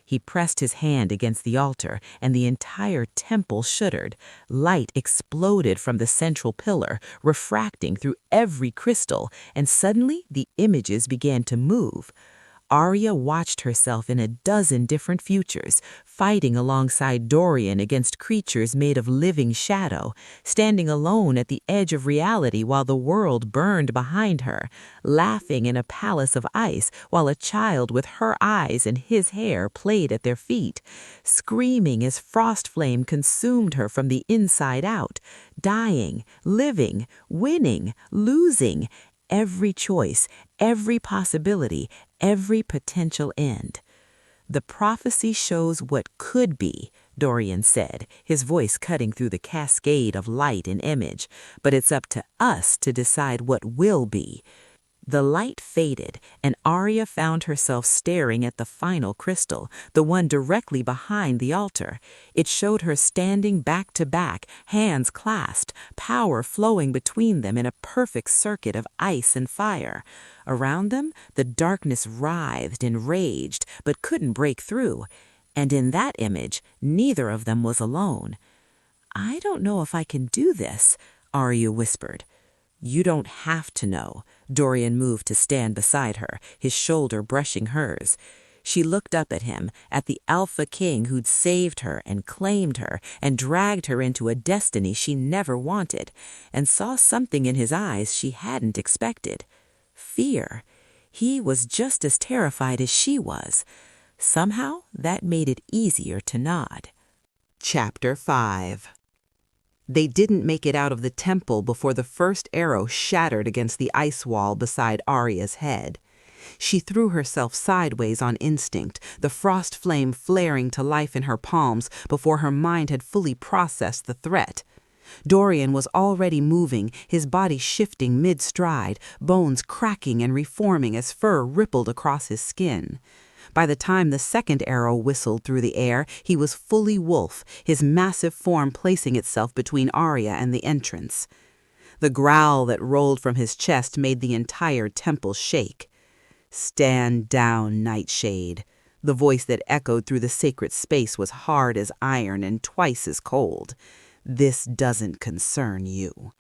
He pressed his hand against the altar, and the entire temple shuddered. Light exploded from the central pillar, refracting through every crystal, and suddenly the images began to move. Arya watched herself in a dozen different futures, fighting alongside Dorian against creatures made of living shadow, standing alone at the edge of reality while the world burned behind her, laughing in a palace of ice while a child with her eyes and his hair played at their feet, screaming as frost flame consumed her from the inside out, dying, living, winning, losing, every choice, every possibility, every potential end. "The prophecy shows what could be," Dorian said, his voice cutting through the cascade of light and image, "but it's up to us to decide what will be." The light faded, and Arya found herself staring at the final crystal, the one directly behind the altar. It showed her standing back to back, hands clasped, power flowing between them in a perfect circuit of ice and fire. Around them, the darkness writhed and raged, but couldn't break through. And in that image, neither of them was alone. "I don't know if I can do this," Arya whispered. "You don't have to know." Dorian moved to stand beside her, his shoulder brushing hers. She looked up at him, at the Alpha King who'd saved her and claimed her and dragged her into a destiny she never wanted, and saw something in his eyes she hadn't expected. Fear. He was just as terrified as she was. Somehow, that made it easier to nod. Chapter 5. They didn't make it out of the temple before the first arrow shattered against the ice wall beside Arya's head. She threw herself sideways on instinct, the frost flame flaring to life in her palms before her mind had fully processed the threat. Dorian was already moving, his body shifting mid-stride, bones cracking and reforming as fur rippled across his skin. By the time the second arrow whistled through the air, he was fully wolf, his massive form placing itself between Arya and the entrance. The growl that rolled from his chest made the entire temple shake. "Stand down, Nightshade." The voice that echoed through the sacred space was hard as iron and twice as cold. "This doesn't concern you."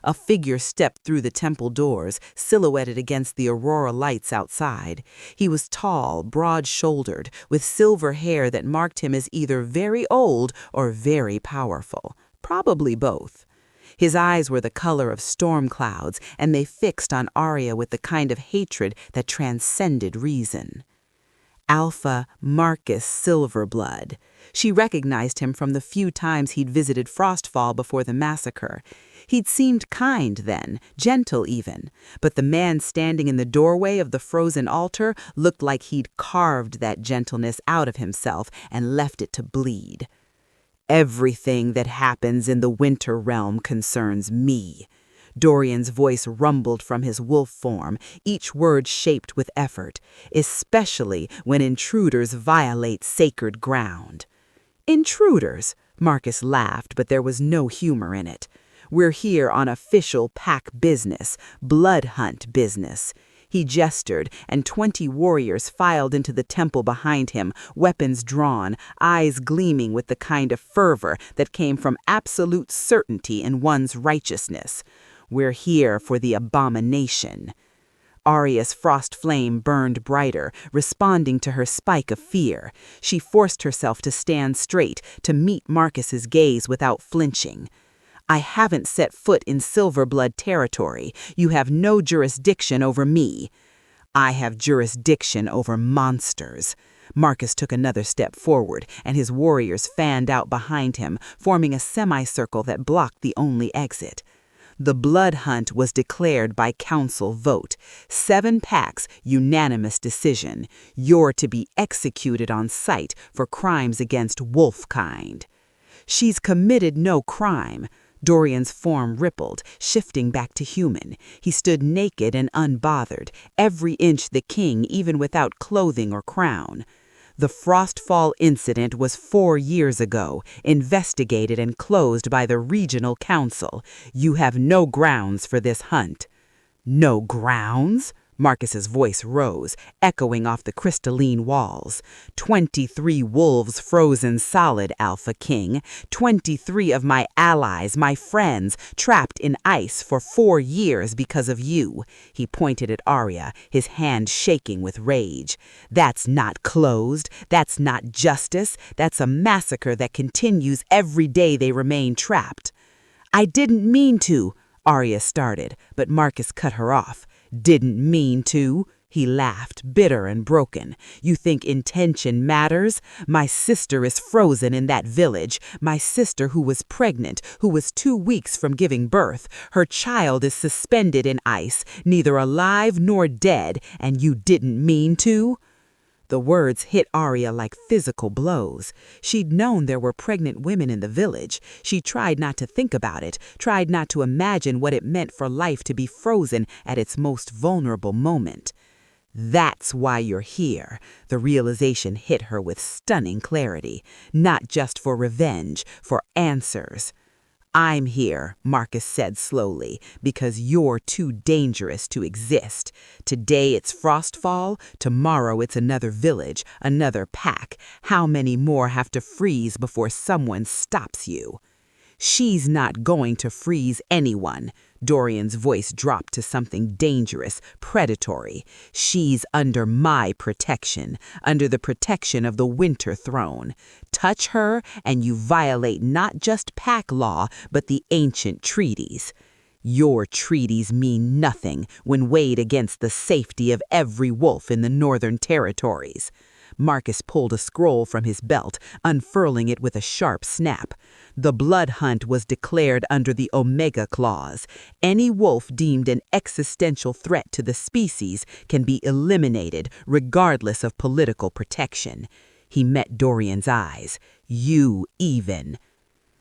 A figure stepped through the temple doors, silhouetted against the aurora lights outside. He was tall, broad-shouldered, with silver hair that marked him as either very old or very powerful, probably both. His eyes were the color of storm clouds, and they fixed on Arya with the kind of hatred that transcended reason. Alpha Marcus Silverblood. She recognized him from the few times he'd visited Frostfall before the massacre. He'd seemed kind then, gentle even, but the man standing in the doorway of the frozen altar looked like he'd carved that gentleness out of himself and left it to bleed. "Everything that happens in the Winter Realm concerns me." Dorian's voice rumbled from his wolf form, each word shaped with effort, "especially when intruders violate sacred ground." "Intruders?" Marcus laughed, but there was no humor in it. "We're here on official pack business, blood hunt business." He gestured, and 20 warriors filed into the temple behind him, weapons drawn, eyes gleaming with the kind of fervor that came from absolute certainty in one's righteousness. "We're here for the abomination." Arya's frost flame burned brighter, responding to her spike of fear. She forced herself to stand straight, to meet Marcus's gaze without flinching. "I haven't set foot in Silverblood territory. You have no jurisdiction over me." "I have jurisdiction over monsters." Marcus took another step forward, and his warriors fanned out behind him, forming a semicircle that blocked the only exit. The blood hunt was declared by council vote. 7 packs, unanimous decision. You're to be executed on sight for crimes against wolfkind. "She's committed no crime." Dorian's form rippled, shifting back to human. He stood naked and unbothered, every inch the king even without clothing or crown. "The Frostfall incident was 4 years ago, investigated and closed by the Regional Council. You have no grounds for this hunt." "No grounds?" Marcus's voice rose, echoing off the crystalline walls. 23 wolves frozen solid, Alpha King. 23 of my allies, my friends, trapped in ice for 4 years because of you. He pointed at Arya, his hand shaking with rage. That's not closed. That's not justice. That's a massacre that continues every day they remain trapped. I didn't mean to, Arya started, but Marcus cut her off. Didn't mean to? He laughed, bitter and broken. You think intention matters? My sister is frozen in that village. My sister who was pregnant, who was 2 weeks from giving birth. Her child is suspended in ice, neither alive nor dead, and you didn't mean to? The words hit Arya like physical blows. She'd known there were pregnant women in the village. She tried not to think about it, tried not to imagine what it meant for life to be frozen at its most vulnerable moment. That's why you're here. The realization hit her with stunning clarity. Not just for revenge, for answers. I'm here, Marcus said slowly, because you're too dangerous to exist. Today it's Frostfall, tomorrow it's another village, another pack. How many more have to freeze before someone stops you? She's not going to freeze anyone. Dorian's voice dropped to something dangerous, predatory. She's under my protection, under the protection of the Winter Throne. Touch her and you violate not just pack law, but the ancient treaties. Your treaties mean nothing when weighed against the safety of every wolf in the Northern Territories. Marcus pulled a scroll from his belt, unfurling it with a sharp snap. The blood hunt was declared under the Omega Clause. Any wolf deemed an existential threat to the species can be eliminated regardless of political protection. He met Dorian's eyes. You even.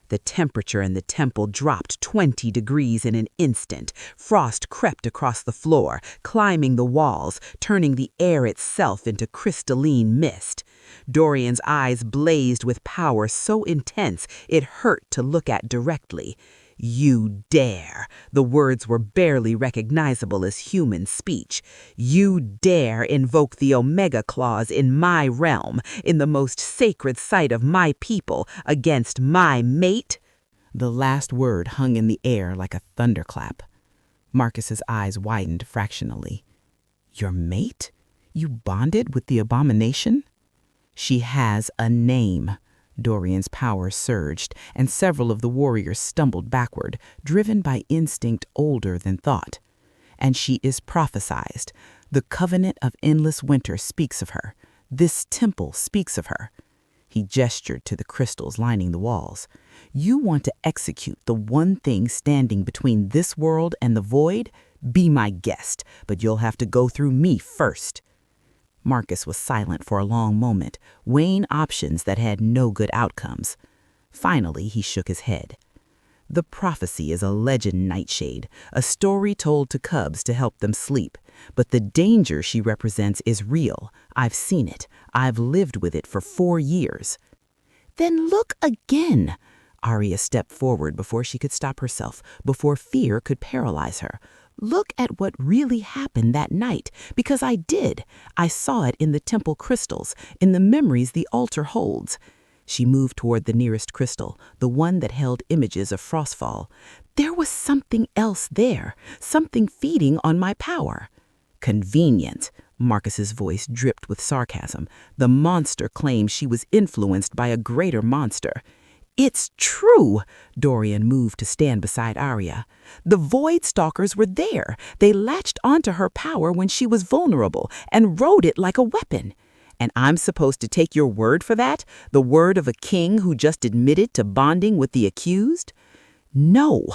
The temperature in the temple dropped 20 degrees in an instant. Frost crept across the floor, climbing the walls, turning the air itself into crystalline mist. Dorian's eyes blazed with power so intense it hurt to look at directly. You dare. The words were barely recognizable as human speech. You dare invoke the Omega Clause in my realm, in the most sacred site of my people, against my mate? The last word hung in the air like a thunderclap. Marcus's eyes widened fractionally. Your mate? You bonded with the abomination? She has a name. Dorian's power surged, and several of the warriors stumbled backward, driven by instinct older than thought. And she is prophesized. The covenant of endless winter speaks of her. This temple speaks of her. He gestured to the crystals lining the walls. You want to execute the one thing standing between this world and the void? Be my guest, but you'll have to go through me first. Marcus was silent for a long moment, weighing options that had no good outcomes. Finally, he shook his head. The prophecy is a legend, Nightshade, a story told to cubs to help them sleep. But the danger she represents is real. I've seen it. I've lived with it for 4 years. Then look again. Arya stepped forward before she could stop herself, before fear could paralyze her. Look at what really happened that night, because I did. I saw it in the temple crystals, in the memories the altar holds. She moved toward the nearest crystal, the one that held images of Frostfall. There was something else there, something feeding on my power. Convenient. Marcus's voice dripped with sarcasm. The monster claimed she was influenced by a greater monster. It's true. Dorian moved to stand beside Arya. The Void Stalkers were there. They latched onto her power when she was vulnerable and rode it like a weapon. And I'm supposed to take your word for that? The word of a king who just admitted to bonding with the accused? No.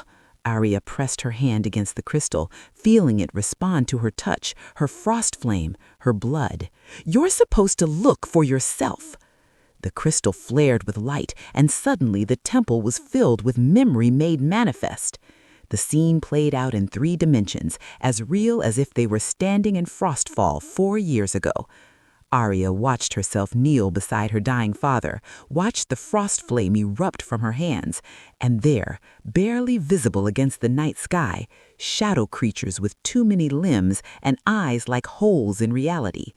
Arya pressed her hand against the crystal, feeling it respond to her touch, her frost flame, her blood. You're supposed to look for yourself. The crystal flared with light, and suddenly the temple was filled with memory made manifest. The scene played out in 3 dimensions, as real as if they were standing in Frostfall 4 years ago. Arya watched herself kneel beside her dying father, watched the frost flame erupt from her hands, and there, barely visible against the night sky, shadow creatures with too many limbs and eyes like holes in reality.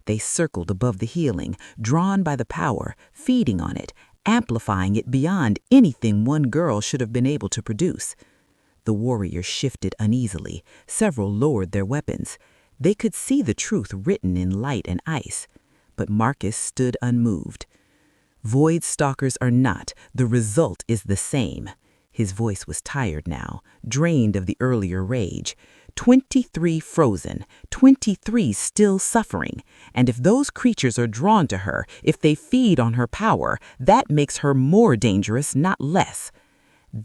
They circled above the healing, drawn by the power, feeding on it, amplifying it beyond anything one girl should have been able to produce. The warriors shifted uneasily. Several lowered their weapons. They could see the truth written in light and ice. But Marcus stood unmoved. Void stalkers are not. The result is the same. His voice was tired now, drained of the earlier rage. 23 frozen, 23 still suffering. And if those creatures are drawn to her, if they feed on her power, that makes her more dangerous, not less.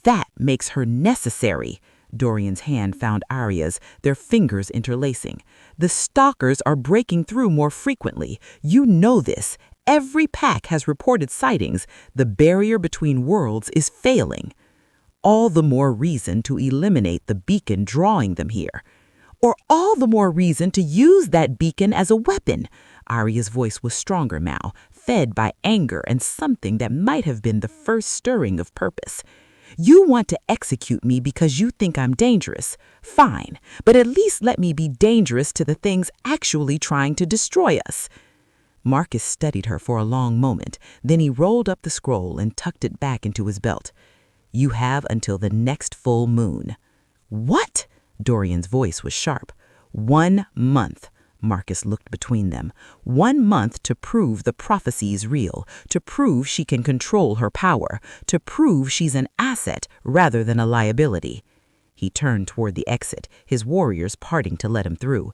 That makes her necessary. Dorian's hand found Arya's, their fingers interlacing. The stalkers are breaking through more frequently. You know this. Every pack has reported sightings. The barrier between worlds is failing. All the more reason to eliminate the beacon drawing them here. Or all the more reason to use that beacon as a weapon. Arya's voice was stronger now, fed by anger and something that might have been the first stirring of purpose. You want to execute me because you think I'm dangerous. Fine, but at least let me be dangerous to the things actually trying to destroy us. Marcus studied her for a long moment. Then he rolled up the scroll and tucked it back into his belt. You have until the next full moon. What? Dorian's voice was sharp. 1 month. Marcus looked between them. 1 month to prove the prophecy's real, to prove she can control her power, to prove she's an asset rather than a liability. He turned toward the exit, his warriors parting to let him through.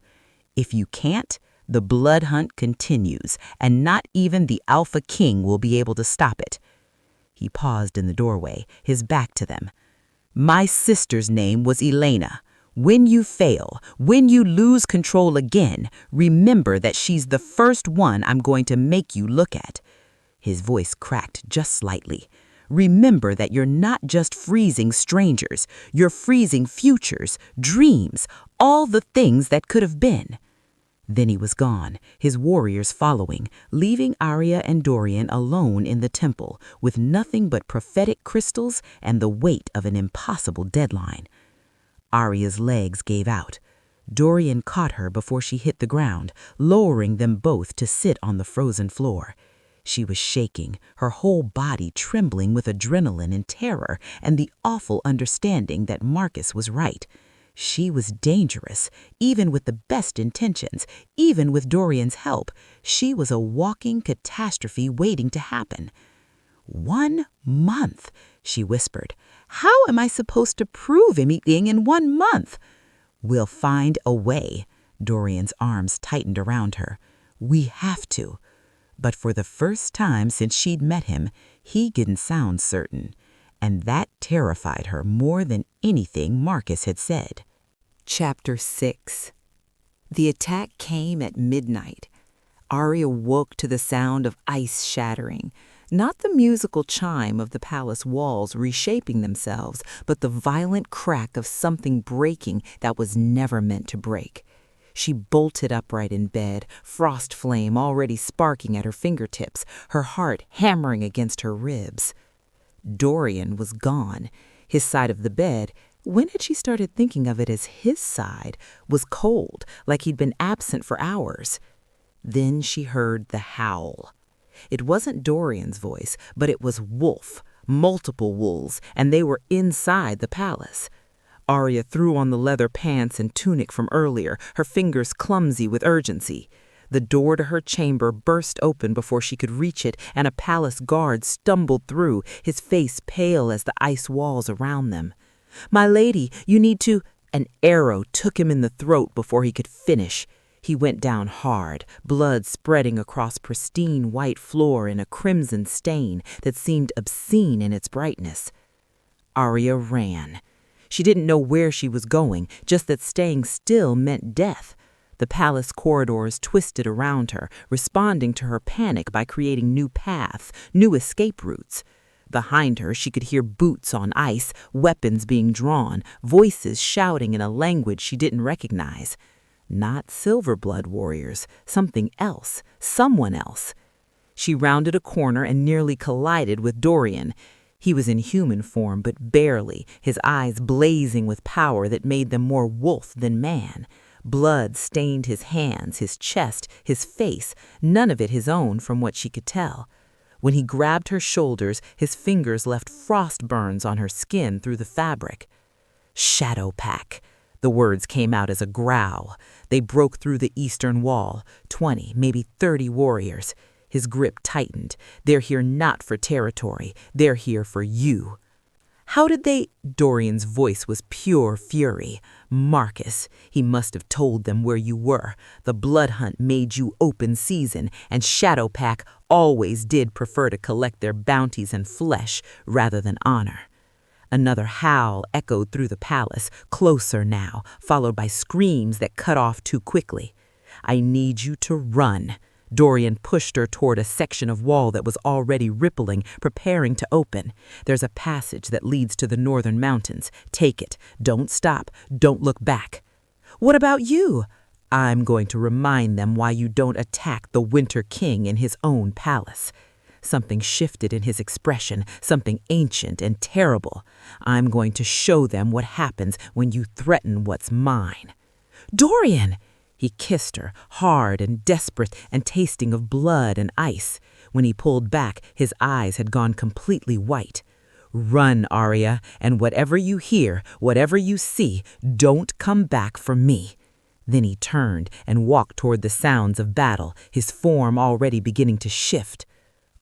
If you can't, the blood hunt continues, and not even the Alpha King will be able to stop it. He paused in the doorway, his back to them. My sister's name was Elena. When you fail, when you lose control again, remember that she's the first one I'm going to make you look at. His voice cracked just slightly. Remember that you're not just freezing strangers. You're freezing futures, dreams, all the things that could have been. Then he was gone, his warriors following, leaving Arya and Dorian alone in the temple with nothing but prophetic crystals and the weight of an impossible deadline. Arya's legs gave out. Dorian caught her before she hit the ground, lowering them both to sit on the frozen floor. She was shaking, her whole body trembling with adrenaline and terror and the awful understanding that Marcus was right. She was dangerous, even with the best intentions, even with Dorian's help. She was a walking catastrophe waiting to happen. 1 month, she whispered. How am I supposed to prove anything in 1 month? We'll find a way. Dorian's arms tightened around her. We have to. But for the first time since she'd met him, he didn't sound certain. And that terrified her more than anything Marcus had said. Chapter 6. The attack came at midnight. Arya woke to the sound of ice shattering. Not the musical chime of the palace walls reshaping themselves, but the violent crack of something breaking that was never meant to break. She bolted upright in bed, frost flame already sparking at her fingertips, her heart hammering against her ribs. Dorian was gone. His side of the bed, when had she started thinking of it as his side, was cold, like he'd been absent for hours. Then she heard the howl. It wasn't Dorian's voice, but it was wolf, multiple wolves, and they were inside the palace. Arya threw on the leather pants and tunic from earlier, her fingers clumsy with urgency. The door to her chamber burst open before she could reach it, and a palace guard stumbled through, his face pale as the ice walls around them. "My lady, you need to—" An arrow took him in the throat before he could finish. He went down hard, blood spreading across pristine white floor in a crimson stain that seemed obscene in its brightness. Arya ran. She didn't know where she was going, just that staying still meant death. The palace corridors twisted around her, responding to her panic by creating new paths, new escape routes. Behind her, she could hear boots on ice, weapons being drawn, voices shouting in a language she didn't recognize. Not Silverblood warriors, something else, someone else. She rounded a corner and nearly collided with Dorian. He was in human form, but barely, his eyes blazing with power that made them more wolf than man. Blood stained his hands, his chest, his face, none of it his own from what she could tell. When he grabbed her shoulders, his fingers left frost burns on her skin through the fabric. Shadow Pack. The words came out as a growl. They broke through the eastern wall, 20, maybe 30 warriors. His grip tightened. They're here not for territory. They're here for you. How did they? Dorian's voice was pure fury. Marcus, he must have told them where you were. The blood hunt made you open season, and Shadow Pack always did prefer to collect their bounties in flesh rather than honor. Another howl echoed through the palace, closer now, followed by screams that cut off too quickly. I need you to run. Dorian pushed her toward a section of wall that was already rippling, preparing to open. There's a passage that leads to the northern mountains. Take it. Don't stop. Don't look back. What about you? I'm going to remind them why you don't attack the Winter King in his own palace. Something shifted in his expression, something ancient and terrible. I'm going to show them what happens when you threaten what's mine. Dorian! He kissed her, hard and desperate and tasting of blood and ice. When he pulled back, his eyes had gone completely white. Run, Arya, and whatever you hear, whatever you see, don't come back for me. Then he turned and walked toward the sounds of battle, his form already beginning to shift.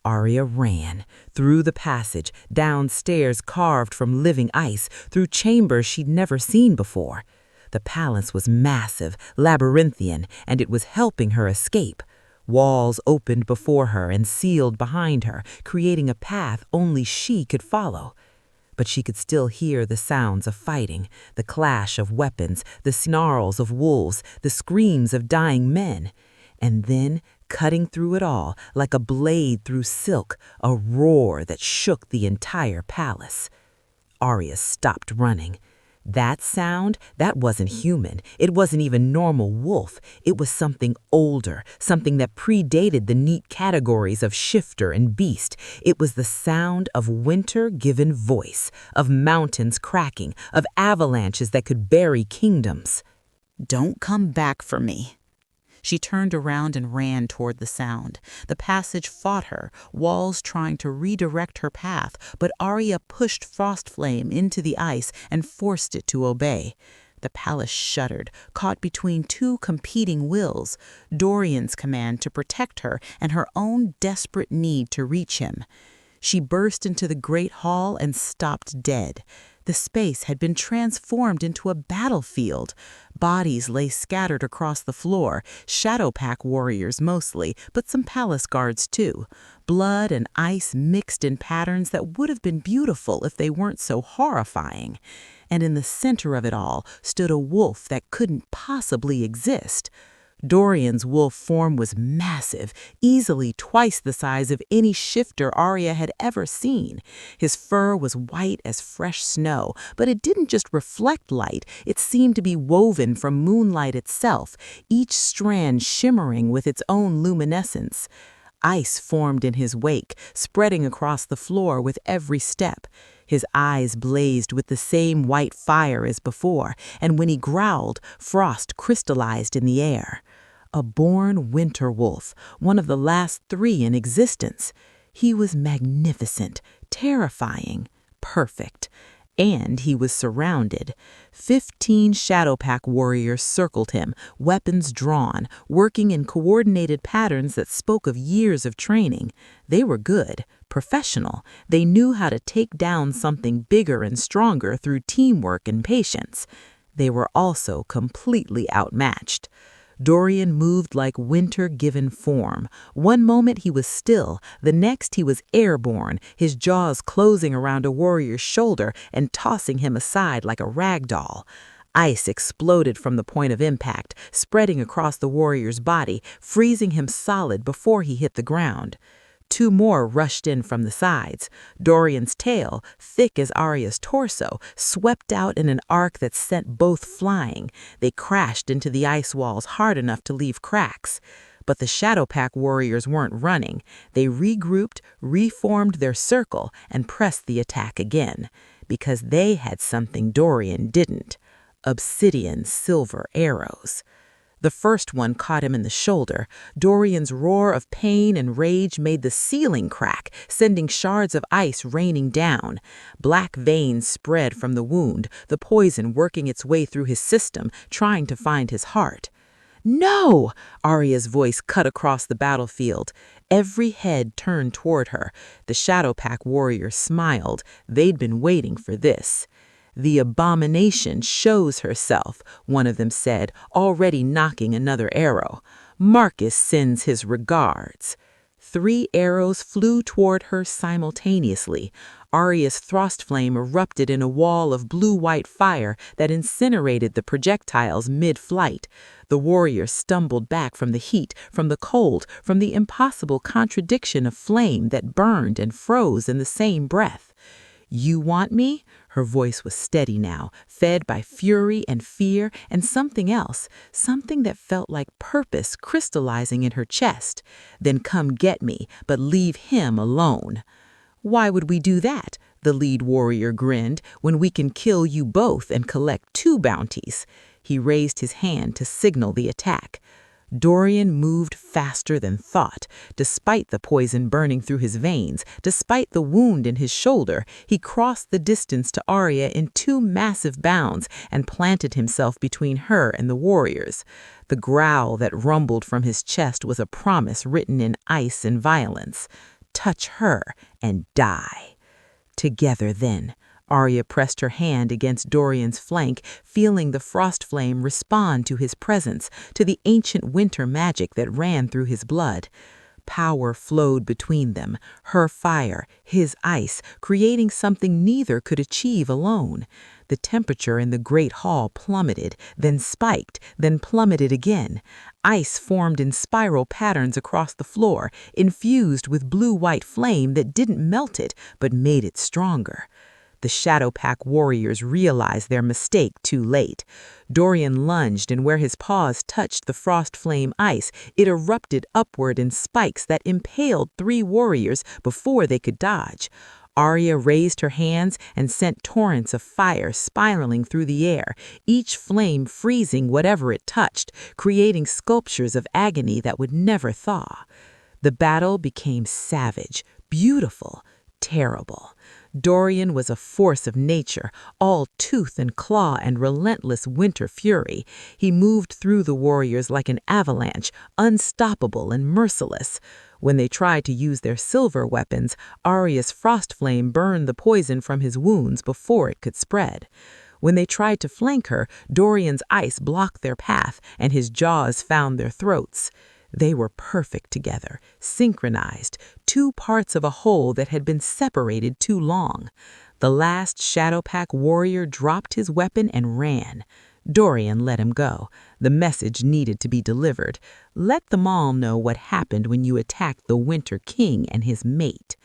Arya ran, through the passage, down stairs carved from living ice, through chambers she'd never seen before. The palace was massive, labyrinthian, and it was helping her escape. Walls opened before her and sealed behind her, creating a path only she could follow. But she could still hear the sounds of fighting, the clash of weapons, the snarls of wolves, the screams of dying men. And then, cutting through it all, like a blade through silk, a roar that shook the entire palace. Arya stopped running. That sound, that wasn't human. It wasn't even normal wolf. It was something older, something that predated the neat categories of shifter and beast. It was the sound of winter given voice, of mountains cracking, of avalanches that could bury kingdoms. Don't come back for me. She turned around and ran toward the sound. The passage fought her, walls trying to redirect her path, but Arya pushed Frostflame into the ice and forced it to obey. The palace shuddered, caught between two competing wills, Dorian's command to protect her and her own desperate need to reach him. She burst into the great hall and stopped dead. The space had been transformed into a battlefield. Bodies lay scattered across the floor, Shadow Pack warriors mostly, but some palace guards too. Blood and ice mixed in patterns that would have been beautiful if they weren't so horrifying. And in the center of it all stood a wolf that couldn't possibly exist. Dorian's wolf form was massive, easily twice the size of any shifter Arya had ever seen. His fur was white as fresh snow, but it didn't just reflect light, it seemed to be woven from moonlight itself, each strand shimmering with its own luminescence. Ice formed in his wake, spreading across the floor with every step. His eyes blazed with the same white fire as before, and when he growled, frost crystallized in the air. A born winter wolf, one of the last 3 in existence. He was magnificent, terrifying, perfect. And he was surrounded. 15 Shadow Pack warriors circled him, weapons drawn, working in coordinated patterns that spoke of years of training. They were good, professional. They knew how to take down something bigger and stronger through teamwork and patience. They were also completely outmatched. Dorian moved like winter given form. One moment he was still, the next he was airborne, his jaws closing around a warrior's shoulder and tossing him aside like a rag doll. Ice exploded from the point of impact, spreading across the warrior's body, freezing him solid before he hit the ground. 2 more rushed in from the sides. Dorian's tail, thick as Arya's torso, swept out in an arc that sent both flying. They crashed into the ice walls hard enough to leave cracks. But the Shadowpack warriors weren't running. They regrouped, reformed their circle, and pressed the attack again. Because they had something Dorian didn't: obsidian silver arrows. The first one caught him in the shoulder. Dorian's roar of pain and rage made the ceiling crack, sending shards of ice raining down. Black veins spread from the wound, the poison working its way through his system, trying to find his heart. "No!" Arya's voice cut across the battlefield. Every head turned toward her. The Shadowpack warriors smiled. They'd been waiting for this. "The abomination shows herself," one of them said, already knocking another arrow. "Marcus sends his regards." 3 arrows flew toward her simultaneously. Arya's thrust flame erupted in a wall of blue-white fire that incinerated the projectiles mid-flight. The warriors stumbled back from the heat, from the cold, from the impossible contradiction of flame that burned and froze in the same breath. "You want me?" Her voice was steady now, fed by fury and fear and something else, something that felt like purpose crystallizing in her chest. "Then come get me, but leave him alone." "Why would we do that?" The lead warrior grinned. "When we can kill you both and collect 2 bounties." He raised his hand to signal the attack. Dorian moved faster than thought. Despite the poison burning through his veins, despite the wound in his shoulder, he crossed the distance to Arya in 2 massive bounds and planted himself between her and the warriors. The growl that rumbled from his chest was a promise written in ice and violence: touch her and die. Together then. Arya pressed her hand against Dorian's flank, feeling the frost flame respond to his presence, to the ancient winter magic that ran through his blood. Power flowed between them, her fire, his ice, creating something neither could achieve alone. The temperature in the great hall plummeted, then spiked, then plummeted again. Ice formed in spiral patterns across the floor, infused with blue-white flame that didn't melt it, but made it stronger. The Shadowpack warriors realized their mistake too late. Dorian lunged, and where his paws touched the frost flame ice, it erupted upward in spikes that impaled 3 warriors before they could dodge. Arya raised her hands and sent torrents of fire spiraling through the air, each flame freezing whatever it touched, creating sculptures of agony that would never thaw. The battle became savage, beautiful, terrible. Dorian was a force of nature, all tooth and claw and relentless winter fury. He moved through the warriors like an avalanche, unstoppable and merciless. When they tried to use their silver weapons, Arya's frost flame burned the poison from his wounds before it could spread. When they tried to flank her, Dorian's ice blocked their path, and his jaws found their throats. They were perfect together, synchronized, 2 parts of a whole that had been separated too long. The last Shadowpack warrior dropped his weapon and ran. Dorian let him go. The message needed to be delivered. Let them all know what happened when you attacked the Winter King and his mate.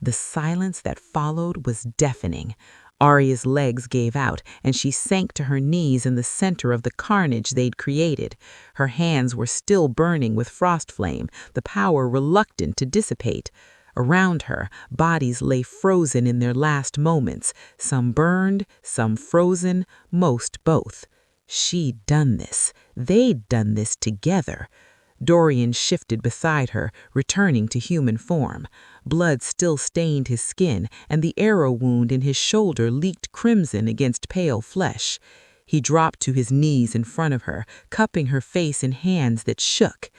The silence that followed was deafening. Arya's legs gave out, and she sank to her knees in the center of the carnage they'd created. Her hands were still burning with frost flame, the power reluctant to dissipate. Around her, bodies lay frozen in their last moments, some burned, some frozen, most both. She'd done this. They'd done this together. Dorian shifted beside her, returning to human form. Blood still stained his skin, and the arrow wound in his shoulder leaked crimson against pale flesh. He dropped to his knees in front of her, cupping her face in hands that shook.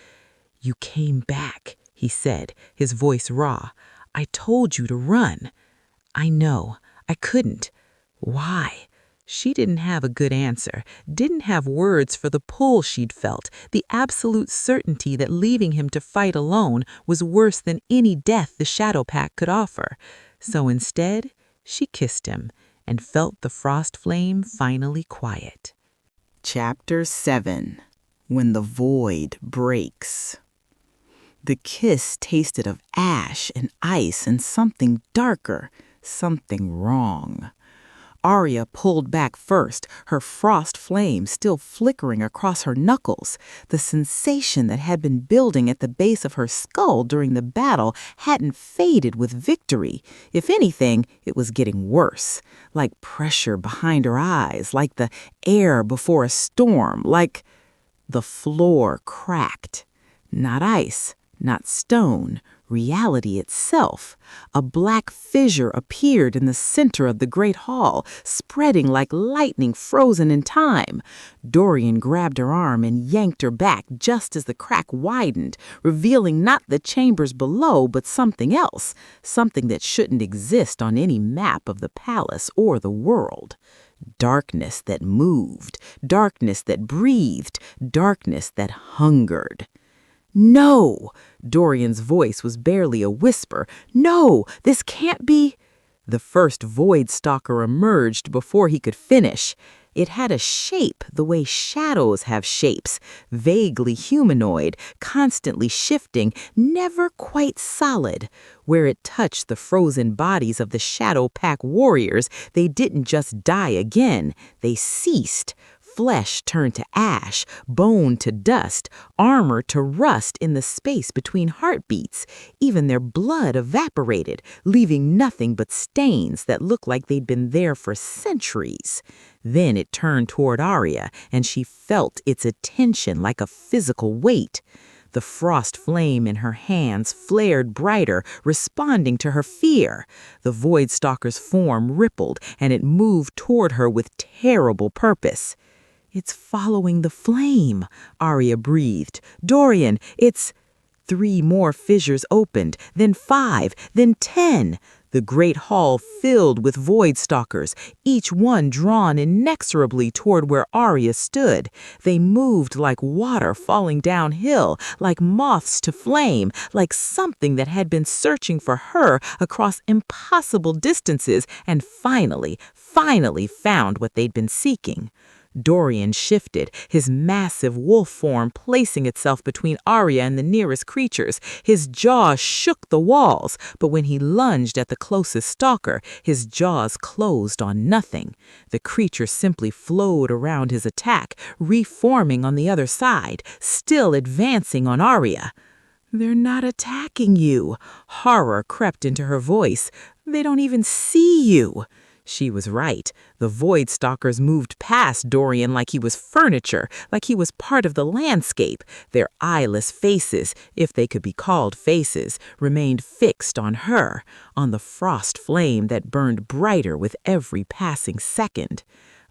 "You came back," he said, his voice raw. "I told you to run." "I know. I couldn't." "Why?" She didn't have a good answer, didn't have words for the pull she'd felt, the absolute certainty that leaving him to fight alone was worse than any death the Shadowpack could offer. So instead, she kissed him and felt the frost flame finally quiet. Chapter 7. When the Void Breaks. The kiss tasted of ash and ice and something darker, something wrong. Arya pulled back first, her frost flame still flickering across her knuckles. The sensation that had been building at the base of her skull during the battle hadn't faded with victory. If anything, it was getting worse, like pressure behind her eyes, like the air before a storm, like the floor cracked. Not ice, not stone, reality itself. A black fissure appeared in the center of the great hall, spreading like lightning frozen in time. Dorian grabbed her arm and yanked her back just as the crack widened, revealing not the chambers below, but something else, something that shouldn't exist on any map of the palace or the world. Darkness that moved, darkness that breathed, darkness that hungered. "No!" Dorian's voice was barely a whisper. "No! This can't be—" The first Void Stalker emerged before he could finish. It had a shape the way shadows have shapes, vaguely humanoid, constantly shifting, never quite solid. Where it touched the frozen bodies of the Shadow Pack warriors, they didn't just die again, they ceased. Flesh turned to ash, bone to dust, armor to rust in the space between heartbeats. Even their blood evaporated, leaving nothing but stains that looked like they'd been there for centuries. Then it turned toward Arya, and she felt its attention like a physical weight. The frost flame in her hands flared brighter, responding to her fear. The Void Stalker's form rippled, and it moved toward her with terrible purpose. "It's following the flame," Arya breathed. "Dorian, it's—" 3 more fissures opened, then 5, then 10. The great hall filled with Void Stalkers, each one drawn inexorably toward where Arya stood. They moved like water falling downhill, like moths to flame, like something that had been searching for her across impossible distances and finally found what they'd been seeking. Dorian shifted, his massive wolf form placing itself between Arya and the nearest creatures. His jaws shook the walls, but when he lunged at the closest stalker, his jaws closed on nothing. The creature simply flowed around his attack, reforming on the other side, still advancing on Arya. "They're not attacking you." Horror crept into her voice. "They don't even see you." She was right. The Void Stalkers moved past Dorian like he was furniture, like he was part of the landscape. Their eyeless faces, if they could be called faces, remained fixed on her, on the frost flame that burned brighter with every passing second.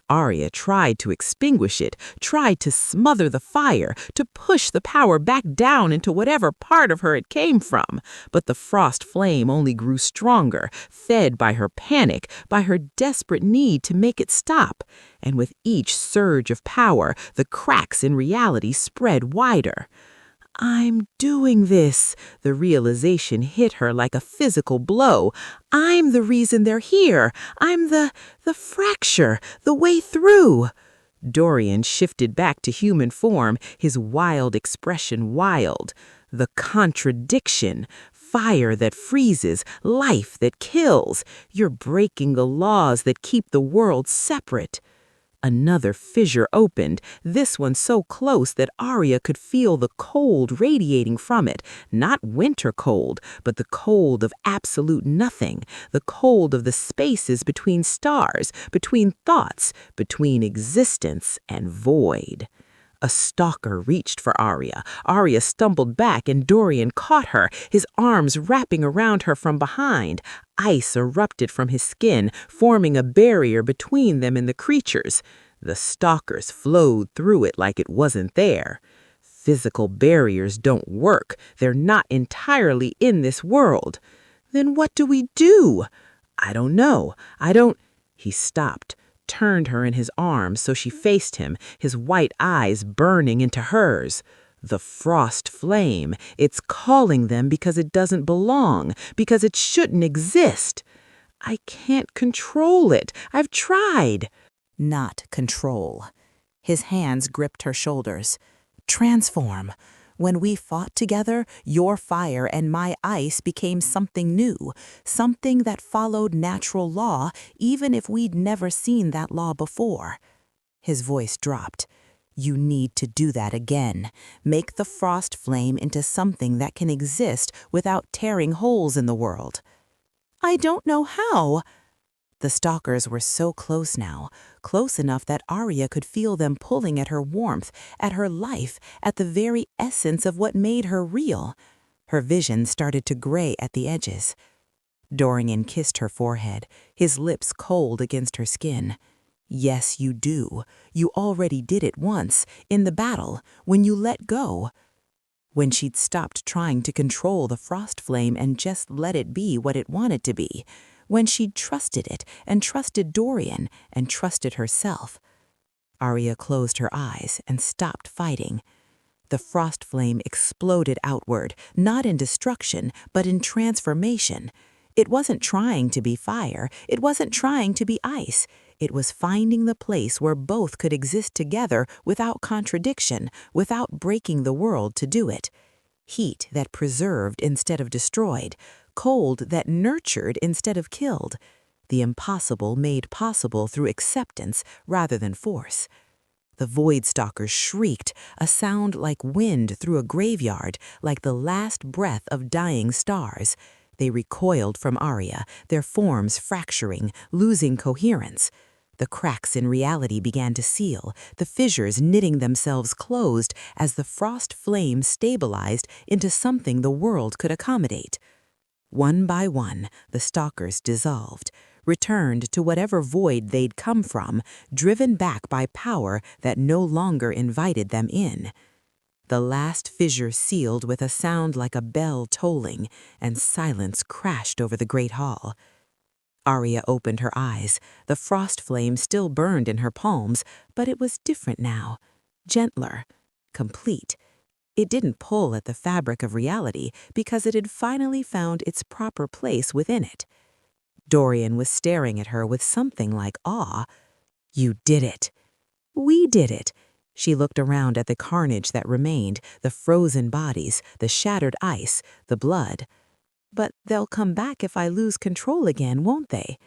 Arya tried to extinguish it, tried to smother the fire, to push the power back down into whatever part of her it came from. But the frost flame only grew stronger, fed by her panic, by her desperate need to make it stop. And with each surge of power, the cracks in reality spread wider. "I'm doing this." The realization hit her like a physical blow. "I'm the reason they're here. I'm the fracture, the way through." Dorian shifted back to human form, his wild expression wild. The contradiction. Fire that freezes, life that kills. You're breaking the laws that keep the world separate. Another fissure opened, this one so close that Arya could feel the cold radiating from it. Not winter cold, but the cold of absolute nothing, the cold of the spaces between stars, between thoughts, between existence and void. A stalker reached for Arya. Arya stumbled back and Dorian caught her, his arms wrapping around her from behind. Ice erupted from his skin, forming a barrier between them and the creatures. The stalkers flowed through it like it wasn't there. Physical barriers don't work. They're not entirely in this world. Then what do we do? I don't know. He stopped, turned her in his arms so she faced him, his white eyes burning into hers. The frost flame, it's calling them because it doesn't belong, because it shouldn't exist. I can't control it. I've tried. Not control. His hands gripped her shoulders. Transform. When we fought together, your fire and my ice became something new, something that followed natural law, even if we'd never seen that law before." His voice dropped. "You need to do that again. Make the frost flame into something that can exist without tearing holes in the world." "I don't know how." The stalkers were so close now, close enough that Arya could feel them pulling at her warmth, at her life, at the very essence of what made her real. Her vision started to gray at the edges. Dorian kissed her forehead, his lips cold against her skin. "Yes, you do. You already did it once, in the battle, when you let go." When she'd stopped trying to control the frost flame and just let it be what it wanted to be. When she'd trusted it and trusted Dorian and trusted herself. Arya closed her eyes and stopped fighting. The frost flame exploded outward, not in destruction, but in transformation. It wasn't trying to be fire, it wasn't trying to be ice. It was finding the place where both could exist together without contradiction, without breaking the world to do it. Heat that preserved instead of destroyed, cold that nurtured instead of killed. The impossible made possible through acceptance rather than force. The Void Stalkers shrieked, a sound like wind through a graveyard, like the last breath of dying stars. They recoiled from Arya, their forms fracturing, losing coherence. The cracks in reality began to seal, the fissures knitting themselves closed as the frost flame stabilized into something the world could accommodate. One by one, the stalkers dissolved, returned to whatever void they'd come from, driven back by power that no longer invited them in. The last fissure sealed with a sound like a bell tolling, and silence crashed over the great hall. Arya opened her eyes. The frost flame still burned in her palms, but it was different now. Gentler. Complete. It didn't pull at the fabric of reality because it had finally found its proper place within it. Dorian was staring at her with something like awe. "You did it." "We did it." She looked around at the carnage that remained, the frozen bodies, the shattered ice, the blood. "But they'll come back if I lose control again, won't they?"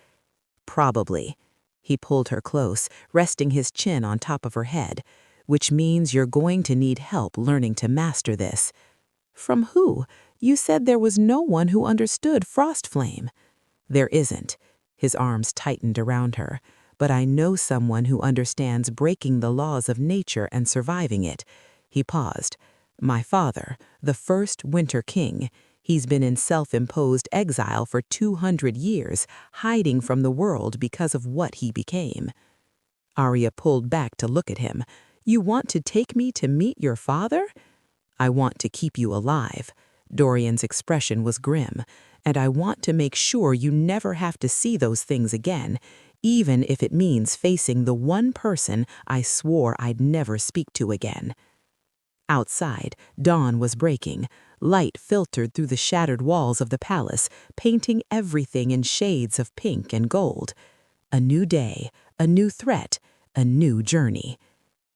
"Probably." He pulled her close, resting his chin on top of her head. "Which means you're going to need help learning to master this." "From who? You said there was no one who understood frost flame." "There isn't." His arms tightened around her. "But I know someone who understands breaking the laws of nature and surviving it." He paused. "My father, the first Winter King. He's been in self-imposed exile for 200 years, hiding from the world because of what he became." Arya pulled back to look at him. "You want to take me to meet your father?" "I want to keep you alive." Dorian's expression was grim. "And I want to make sure you never have to see those things again, even if it means facing the one person I swore I'd never speak to again." Outside, dawn was breaking. Light filtered through the shattered walls of the palace, painting everything in shades of pink and gold. A new day, a new threat, a new journey.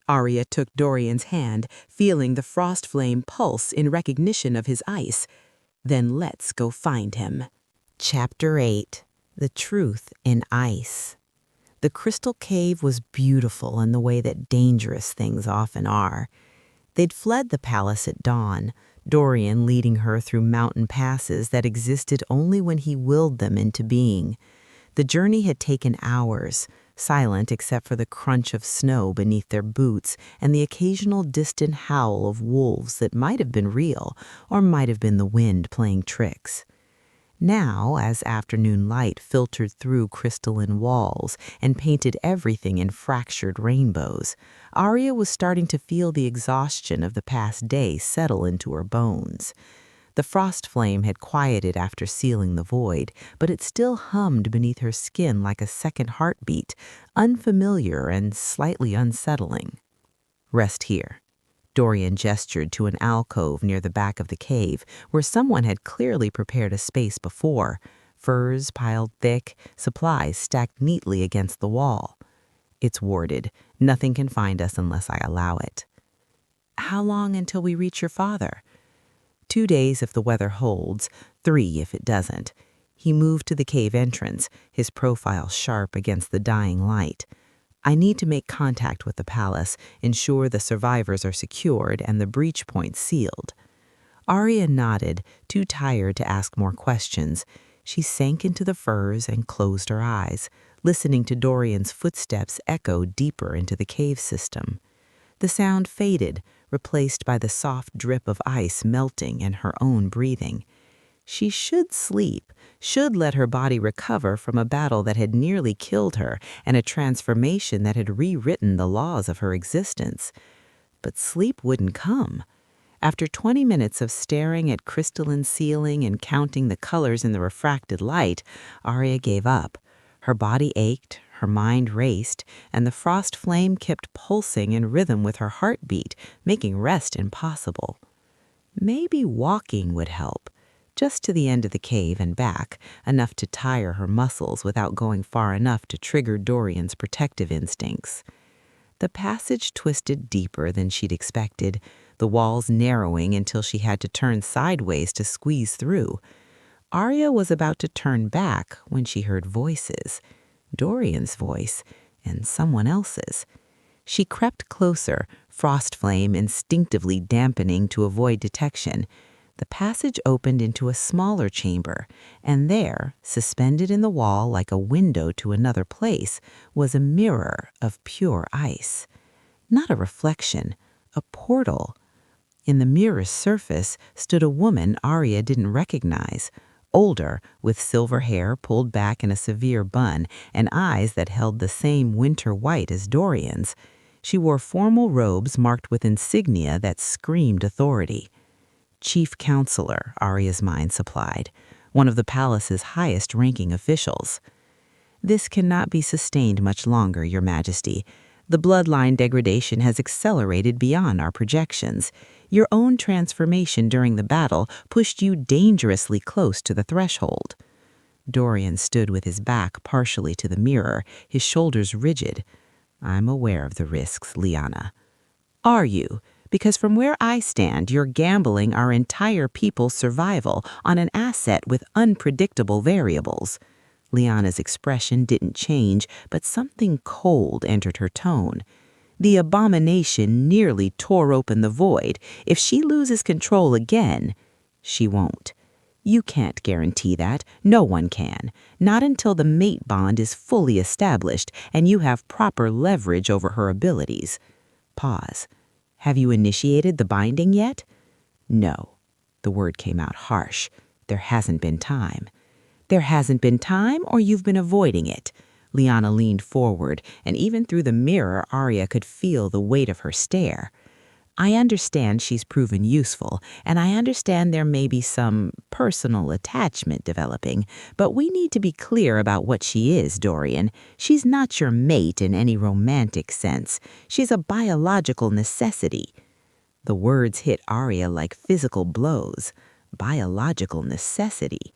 Arya took Dorian's hand, feeling the frost flame pulse in recognition of his ice. "Then let's go find him." Chapter 8. The Truth in Ice. The crystal cave was beautiful in the way that dangerous things often are. They'd fled the palace at dawn, Dorian leading her through mountain passes that existed only when he willed them into being. The journey had taken hours, silent except for the crunch of snow beneath their boots and the occasional distant howl of wolves that might have been real or might have been the wind playing tricks. Now, as afternoon light filtered through crystalline walls and painted everything in fractured rainbows, Arya was starting to feel the exhaustion of the past day settle into her bones. The frost flame had quieted after sealing the void, but it still hummed beneath her skin like a second heartbeat, unfamiliar and slightly unsettling. "Rest here." Dorian gestured to an alcove near the back of the cave, where someone had clearly prepared a space before, furs piled thick, supplies stacked neatly against the wall. "It's warded. Nothing can find us unless I allow it." How long until we reach your father? 2 days if the weather holds, 3 if it doesn't. He moved to the cave entrance, his profile sharp against the dying light. I need to make contact with the palace, ensure the survivors are secured and the breach points sealed. Arya nodded, too tired to ask more questions. She sank into the furs and closed her eyes, listening to Dorian's footsteps echo deeper into the cave system. The sound faded, replaced by the soft drip of ice melting and her own breathing. She should sleep, should let her body recover from a battle that had nearly killed her and a transformation that had rewritten the laws of her existence. But sleep wouldn't come. After 20 minutes of staring at crystalline ceiling and counting the colors in the refracted light, Arya gave up. Her body ached, her mind raced, and the frost flame kept pulsing in rhythm with her heartbeat, making rest impossible. Maybe walking would help, just to the end of the cave and back, enough to tire her muscles without going far enough to trigger Dorian's protective instincts. The passage twisted deeper than she'd expected, the walls narrowing until she had to turn sideways to squeeze through. Arya was about to turn back when she heard voices, Dorian's voice and someone else's. She crept closer, frost flame instinctively dampening to avoid detection. The passage opened into a smaller chamber, and there, suspended in the wall like a window to another place, was a mirror of pure ice. Not a reflection, a portal. In the mirror's surface stood a woman Arya didn't recognize, older, with silver hair pulled back in a severe bun and eyes that held the same winter white as Dorian's. She wore formal robes marked with insignia that screamed authority. Chief Counselor, Arya's mind supplied, one of the palace's highest-ranking officials. This cannot be sustained much longer, Your Majesty. The bloodline degradation has accelerated beyond our projections. Your own transformation during the battle pushed you dangerously close to the threshold. Dorian stood with his back partially to the mirror, his shoulders rigid. I'm aware of the risks, Lyanna. Are you? Because from where I stand, you're gambling our entire people's survival on an asset with unpredictable variables. Lyanna's expression didn't change, but something cold entered her tone. The abomination nearly tore open the void. If she loses control again, she won't. You can't guarantee that. No one can. Not until the mate bond is fully established and you have proper leverage over her abilities. Pause. Have you initiated the binding yet? No. The word came out harsh. There hasn't been time. There hasn't been time, or you've been avoiding it. Lyanna leaned forward, and even through the mirror, Arya could feel the weight of her stare. I understand she's proven useful, and I understand there may be some personal attachment developing, but we need to be clear about what she is, Dorian. She's not your mate in any romantic sense. She's a biological necessity. The words hit Arya like physical blows. Biological necessity.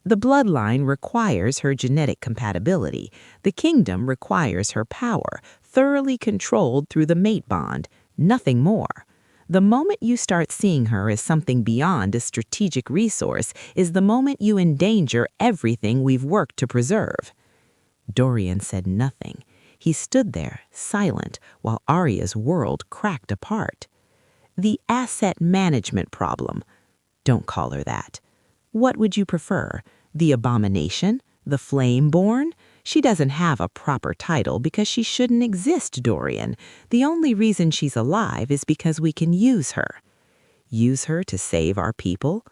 The bloodline requires her genetic compatibility. The kingdom requires her power, thoroughly controlled through the mate bond. Nothing more. The moment you start seeing her as something beyond a strategic resource is the moment you endanger everything we've worked to preserve. Dorian said nothing. He stood there, silent, while Arya's world cracked apart. The asset management problem. Don't call her that. What would you prefer? The abomination? The flame-born? She doesn't have a proper title because she shouldn't exist, Dorian. The only reason she's alive is because we can use her. Use her to save our people?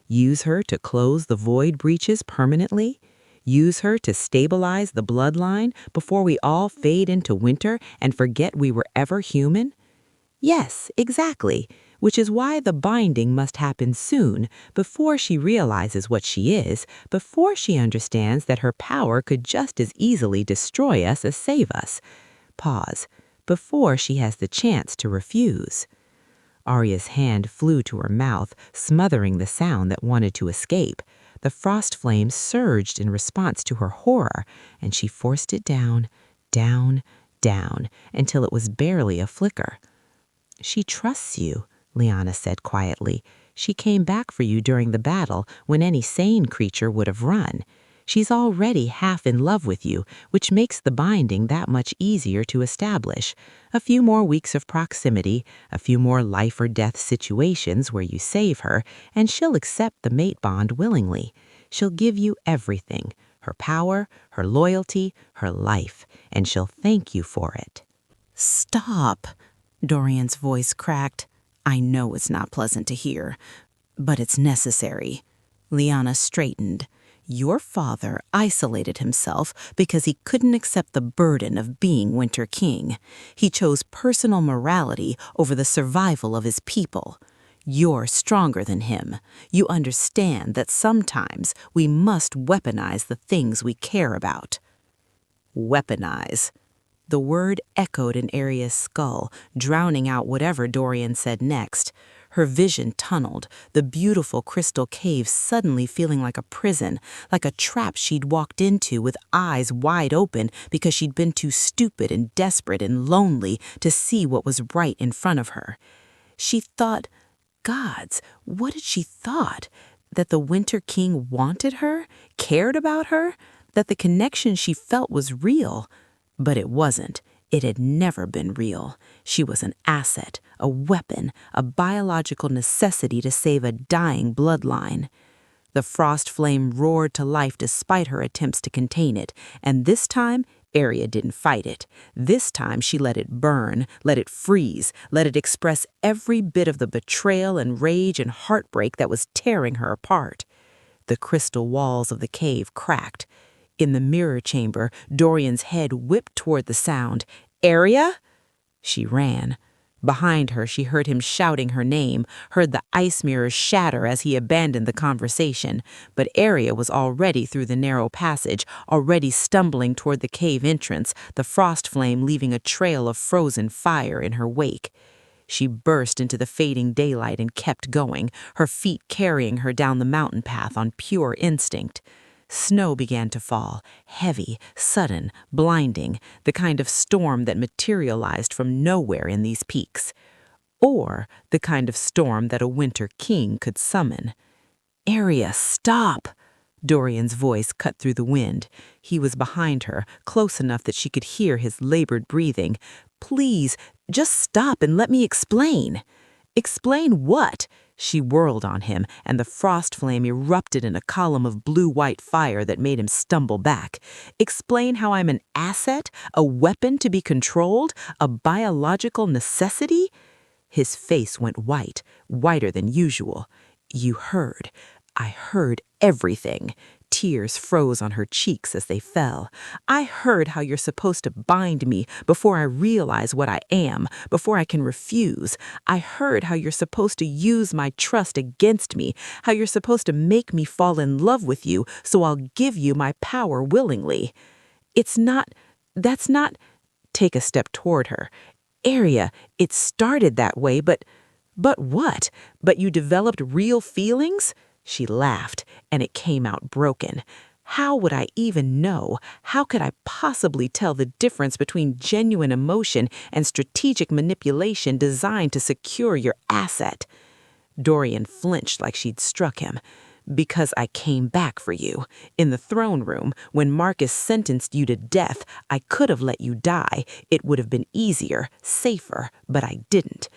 Use her to close the void breaches permanently? Use her to stabilize the bloodline before we all fade into winter and forget we were ever human? Yes, exactly. Which is why the binding must happen soon, before she realizes what she is, before she understands that her power could just as easily destroy us as save us. Pause. Before she has the chance to refuse. Arya's hand flew to her mouth, smothering the sound that wanted to escape. The frost flame surged in response to her horror, and she forced it down, down, down, until it was barely a flicker. She trusts you, Liana said quietly. She came back for you during the battle when any sane creature would have run. She's already half in love with you, which makes the binding that much easier to establish. A few more weeks of proximity, a few more life or death situations where you save her, and she'll accept the mate bond willingly. She'll give you everything, her power, her loyalty, her life, and she'll thank you for it. Stop, Dorian's voice cracked. I know it's not pleasant to hear, but it's necessary. Liana straightened. Your father isolated himself because he couldn't accept the burden of being Winter King. He chose personal morality over the survival of his people. You're stronger than him. You understand that sometimes we must weaponize the things we care about. Weaponize. The word echoed in Aria's skull, drowning out whatever Dorian said next. Her vision tunneled, the beautiful crystal cave suddenly feeling like a prison, like a trap she'd walked into with eyes wide open because she'd been too stupid and desperate and lonely to see what was right in front of her. She thought, gods, what had she thought? That the Winter King wanted her, cared about her, that the connection she felt was real. But it wasn't. It had never been real. She was an asset, a weapon, a biological necessity to save a dying bloodline. The frost flame roared to life despite her attempts to contain it, and this time, Aria didn't fight it. This time she let it burn, let it freeze, let it express every bit of the betrayal and rage and heartbreak that was tearing her apart. The crystal walls of the cave cracked. In the mirror chamber, Dorian's head whipped toward the sound. Aria? She ran. Behind her, she heard him shouting her name, heard the ice mirrors shatter as he abandoned the conversation. But Aria was already through the narrow passage, already stumbling toward the cave entrance, the frost flame leaving a trail of frozen fire in her wake. She burst into the fading daylight and kept going, her feet carrying her down the mountain path on pure instinct. Snow began to fall, heavy, sudden, blinding, the kind of storm that materialized from nowhere in these peaks. Or the kind of storm that a Winter King could summon. Aria, stop! Dorian's voice cut through the wind. He was behind her, close enough that she could hear his labored breathing. Please, just stop and let me explain. Explain what? She whirled on him, and the frost flame erupted in a column of blue-white fire that made him stumble back. Explain how I'm an asset, a weapon to be controlled, a biological necessity? His face went white, whiter than usual. You heard. I heard everything. Tears froze on her cheeks as they fell. I heard how you're supposed to bind me before I realize what I am, before I can refuse. I heard how you're supposed to use my trust against me, how you're supposed to make me fall in love with you so I'll give you my power willingly. That's not. Take a step toward her. Aria, it started that way, but what? But you developed real feelings? She laughed, and it came out broken. How would I even know? How could I possibly tell the difference between genuine emotion and strategic manipulation designed to secure your asset? Dorian flinched like she'd struck him. Because I came back for you. In the throne room, when Marcus sentenced you to death, I could have let you die. It would have been easier, safer, but I didn't.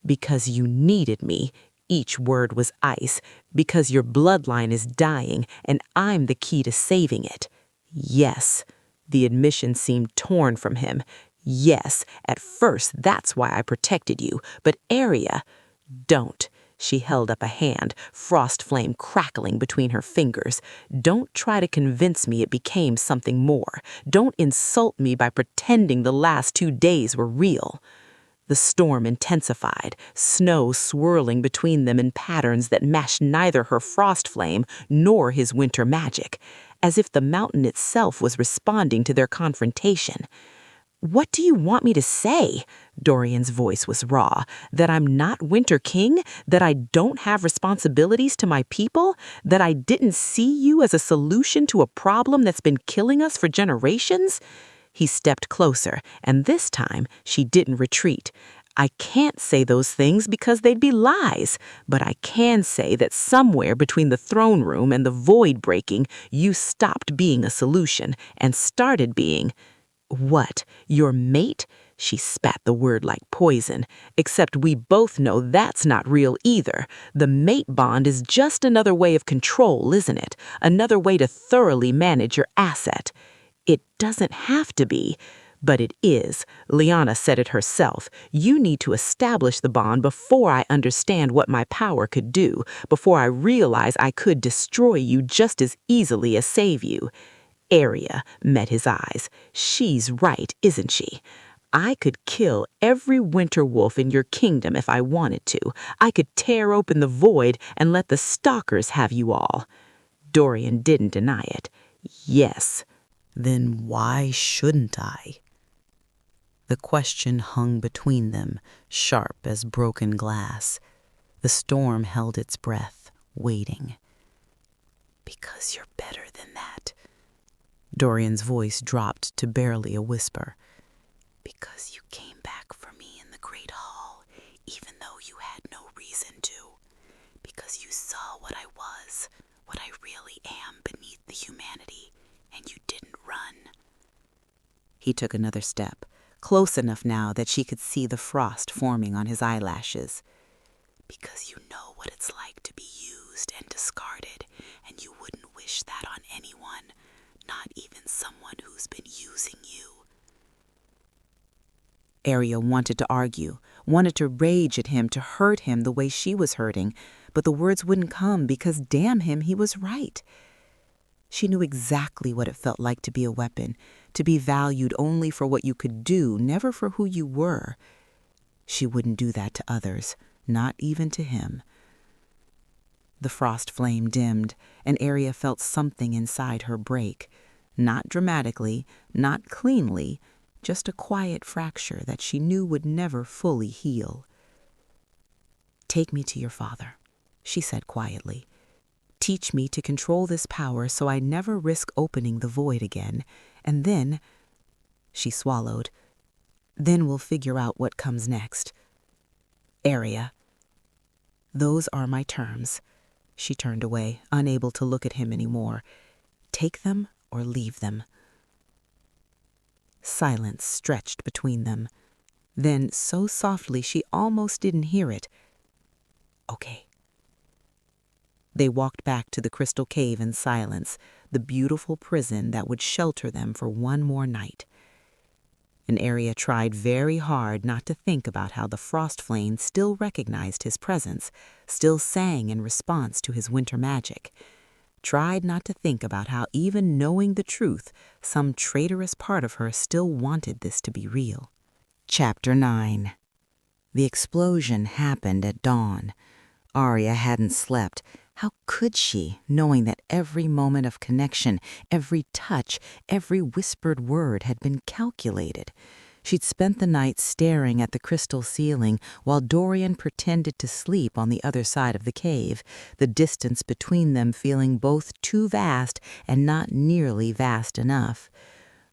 Because you needed me. Each word was ice, because your bloodline is dying, and I'm the key to saving it. Yes. The admission seemed torn from him. Yes, at first that's why I protected you, but Aria, don't. She held up a hand, frost flame crackling between her fingers. Don't try to convince me it became something more. Don't insult me by pretending the last 2 days were real. The storm intensified, snow swirling between them in patterns that matched neither her frost flame nor his winter magic, as if the mountain itself was responding to their confrontation. What do you want me to say? Dorian's voice was raw. That I'm not Winter King? That I don't have responsibilities to my people? That I didn't see you as a solution to a problem that's been killing us for generations? He stepped closer, and this time she didn't retreat. I can't say those things because they'd be lies, but I can say that somewhere between the throne room and the void breaking, you stopped being a solution and started being— What, your mate? She spat the word like poison, except we both know that's not real either. The mate bond is just another way of control, isn't it? Another way to thoroughly manage your asset. It doesn't have to be, but it is. Liana said it herself. You need to establish the bond before I understand what my power could do, before I realize I could destroy you just as easily as save you. Arya met his eyes. She's right, isn't she? I could kill every winter wolf in your kingdom if I wanted to. I could tear open the void and let the stalkers have you all. Dorian didn't deny it. Yes. Then why shouldn't I? The question hung between them, sharp as broken glass. The storm held its breath, waiting. Because you're better than that. Dorian's voice dropped to barely a whisper. Because you came back for me in the Great Hall, even though you had no reason to. Because you saw what I was, what I really am beneath the humanity, and you didn't run. He took another step, close enough now that she could see the frost forming on his eyelashes. Because you know what it's like to be used and discarded, and you wouldn't wish that on anyone, not even someone who's been using you. Arya wanted to argue, wanted to rage at him, to hurt him the way she was hurting, but the words wouldn't come because, damn him, he was right. She knew exactly what it felt like to be a weapon, to be valued only for what you could do, never for who you were. She wouldn't do that to others, not even to him. The frost flame dimmed, and Arya felt something inside her break. Not dramatically, not cleanly, just a quiet fracture that she knew would never fully heal. Take me to your father, she said quietly. Teach me to control this power so I never risk opening the void again. And then, she swallowed, then we'll figure out what comes next. Arya. Those are my terms. She turned away, unable to look at him anymore. Take them or leave them. Silence stretched between them. Then, so softly she almost didn't hear it. Okay. They walked back to the crystal cave in silence, the beautiful prison that would shelter them for one more night. And Arya tried very hard not to think about how the frost flame still recognized his presence, still sang in response to his winter magic. Tried not to think about how, even knowing the truth, some traitorous part of her still wanted this to be real. Chapter 9. The explosion happened at dawn. Arya hadn't slept. How could she, knowing that every moment of connection, every touch, every whispered word had been calculated? She'd spent the night staring at the crystal ceiling while Dorian pretended to sleep on the other side of the cave, the distance between them feeling both too vast and not nearly vast enough.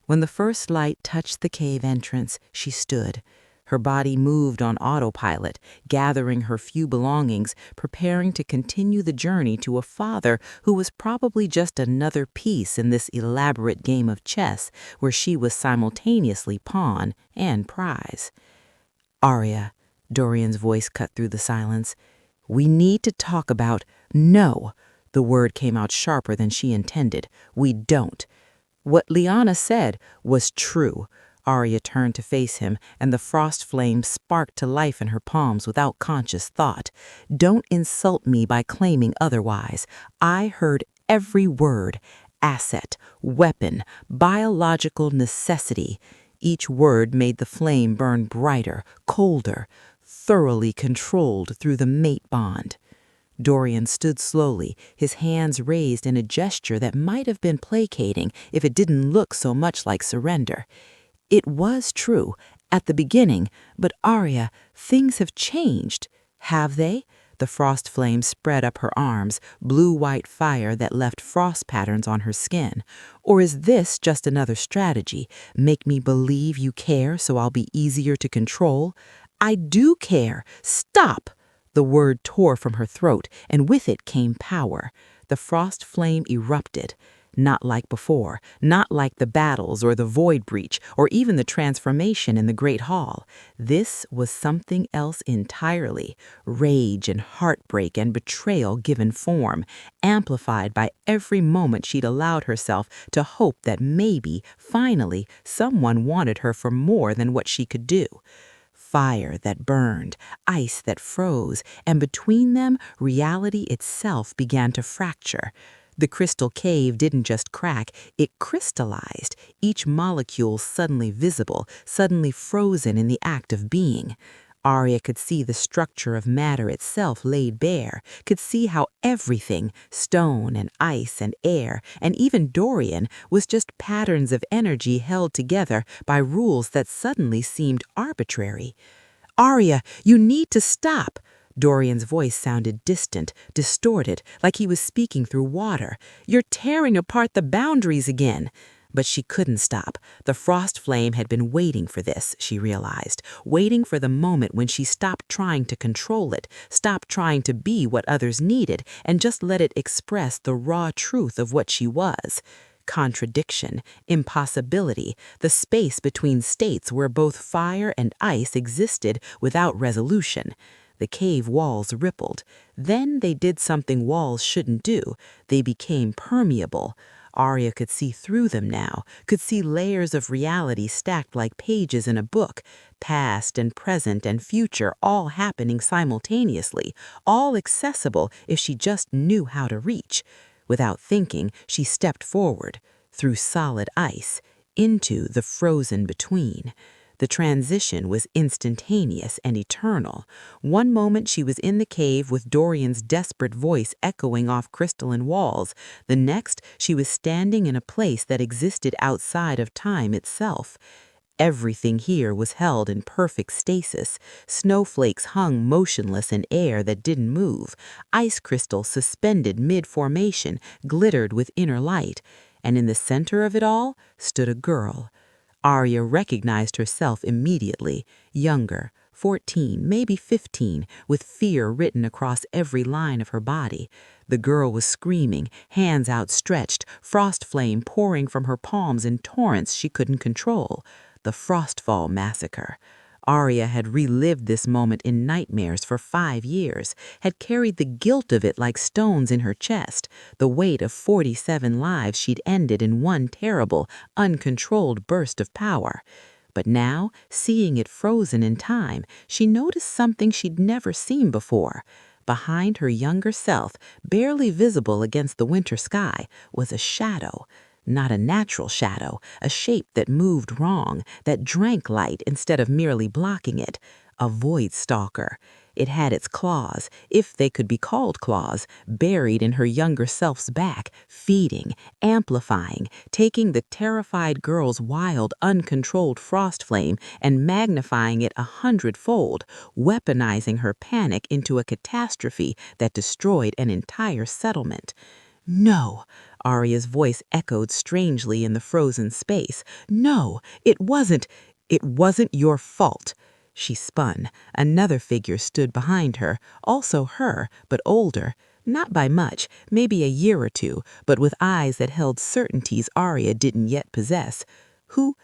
When the first light touched the cave entrance, she stood. Her body moved on autopilot, gathering her few belongings, preparing to continue the journey to a father who was probably just another piece in this elaborate game of chess where she was simultaneously pawn and prize. Arya, Dorian's voice cut through the silence. We need to talk about— No! The word came out sharper than she intended. We don't. What Liana said was true. Arya turned to face him, and the frost flame sparked to life in her palms without conscious thought. Don't insult me by claiming otherwise. I heard every word. Asset, weapon, biological necessity. Each word made the flame burn brighter, colder, thoroughly controlled through the mate bond. Dorian stood slowly, his hands raised in a gesture that might have been placating if it didn't look so much like surrender. It was true, at the beginning, but Arya, things have changed. Have they? The frost flame spread up her arms, blue-white fire that left frost patterns on her skin. Or is this just another strategy? Make me believe you care so I'll be easier to control? I do care. Stop! The word tore from her throat, and with it came power. The frost flame erupted. Not like before, not like the battles or the void breach or even the transformation in the Great Hall. This was something else entirely. Rage and heartbreak and betrayal given form, amplified by every moment she'd allowed herself to hope that maybe, finally, someone wanted her for more than what she could do. Fire that burned, ice that froze, and between them, reality itself began to fracture. The crystal cave didn't just crack, it crystallized, each molecule suddenly visible, suddenly frozen in the act of being. Arya could see the structure of matter itself laid bare, could see how everything, stone and ice and air, and even Dorian, was just patterns of energy held together by rules that suddenly seemed arbitrary. Arya, you need to stop. Dorian's voice sounded distant, distorted, like he was speaking through water. You're tearing apart the boundaries again. But she couldn't stop. The frost flame had been waiting for this, she realized, waiting for the moment when she stopped trying to control it, stopped trying to be what others needed, and just let it express the raw truth of what she was. Contradiction, impossibility, the space between states where both fire and ice existed without resolution. The cave walls rippled. Then they did something walls shouldn't do. They became permeable. Arya could see through them now, could see layers of reality stacked like pages in a book, past and present and future all happening simultaneously, all accessible if she just knew how to reach. Without thinking, she stepped forward, through solid ice, into the frozen between. The transition was instantaneous and eternal. One moment she was in the cave with Dorian's desperate voice echoing off crystalline walls. The next, she was standing in a place that existed outside of time itself. Everything here was held in perfect stasis. Snowflakes hung motionless in air that didn't move. Ice crystals suspended mid-formation glittered with inner light. And in the center of it all stood a girl. Arya recognized herself immediately, younger, 14, maybe 15, with fear written across every line of her body. The girl was screaming, hands outstretched, frost flame pouring from her palms in torrents she couldn't control. The Frostfall Massacre. Arya had relived this moment in nightmares for 5 years, had carried the guilt of it like stones in her chest, the weight of 47 lives she'd ended in one terrible, uncontrolled burst of power. But now, seeing it frozen in time, she noticed something she'd never seen before. Behind her younger self, barely visible against the winter sky, was a shadow. Not a natural shadow, a shape that moved wrong, that drank light instead of merely blocking it. A void stalker. It had its claws, if they could be called claws, buried in her younger self's back, feeding, amplifying, taking the terrified girl's wild, uncontrolled frost flame and magnifying it 100-fold, weaponizing her panic into a catastrophe that destroyed an entire settlement. No, Arya's voice echoed strangely in the frozen space. No, it wasn't your fault. She spun. Another figure stood behind her, also her, but older. Not by much, maybe a year or two, but with eyes that held certainties Arya didn't yet possess. Who?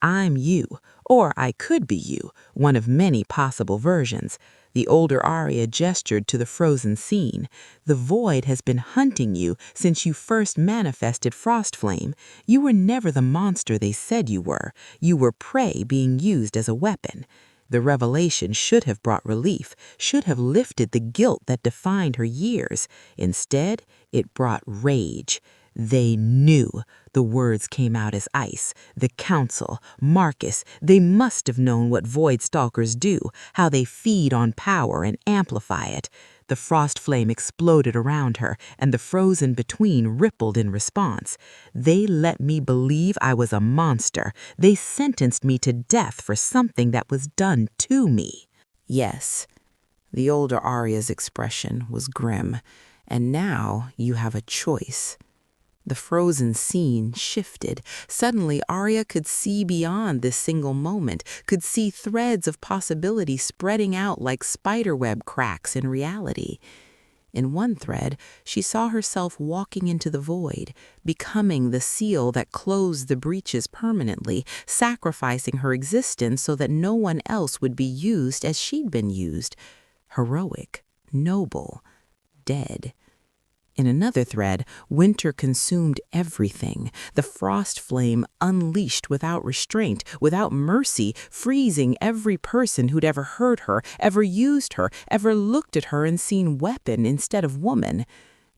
I'm you, or I could be you, one of many possible versions. The older Arya gestured to the frozen scene. The void has been hunting you since you first manifested Frostflame. You were never the monster they said you were. You were prey being used as a weapon. The revelation should have brought relief, should have lifted the guilt that defined her years. Instead, it brought rage. They knew. The words came out as ice. The council, Marcus, they must have known what void stalkers do, how they feed on power and amplify it. The frost flame exploded around her, and the frozen between rippled in response. They let me believe I was a monster. They sentenced me to death for something that was done to me. Yes, the older Arya's expression was grim, and now you have a choice. The frozen scene shifted. Suddenly, Arya could see beyond this single moment, could see threads of possibility spreading out like spiderweb cracks in reality. In one thread, she saw herself walking into the void, becoming the seal that closed the breaches permanently, sacrificing her existence so that no one else would be used as she'd been used. Heroic, noble, dead. In another thread, winter consumed everything. The frost flame unleashed without restraint, without mercy, freezing every person who'd ever heard her, ever used her, ever looked at her and seen weapon instead of woman.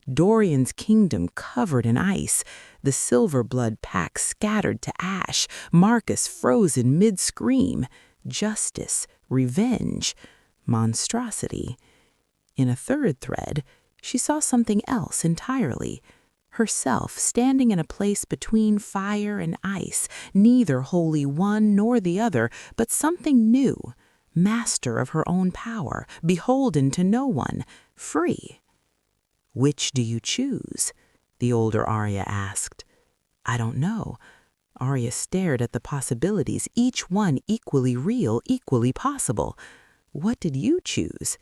Dorian's kingdom covered in ice, the silver blood pack scattered to ash, Marcus frozen mid-scream. Justice, revenge, monstrosity. In a third thread, she saw something else entirely. Herself standing in a place between fire and ice, neither wholly one nor the other, but something new, master of her own power, beholden to no one, free. "Which do you choose?" the older Arya asked. "I don't know." Arya stared at the possibilities, each one equally real, equally possible. "What did you choose?"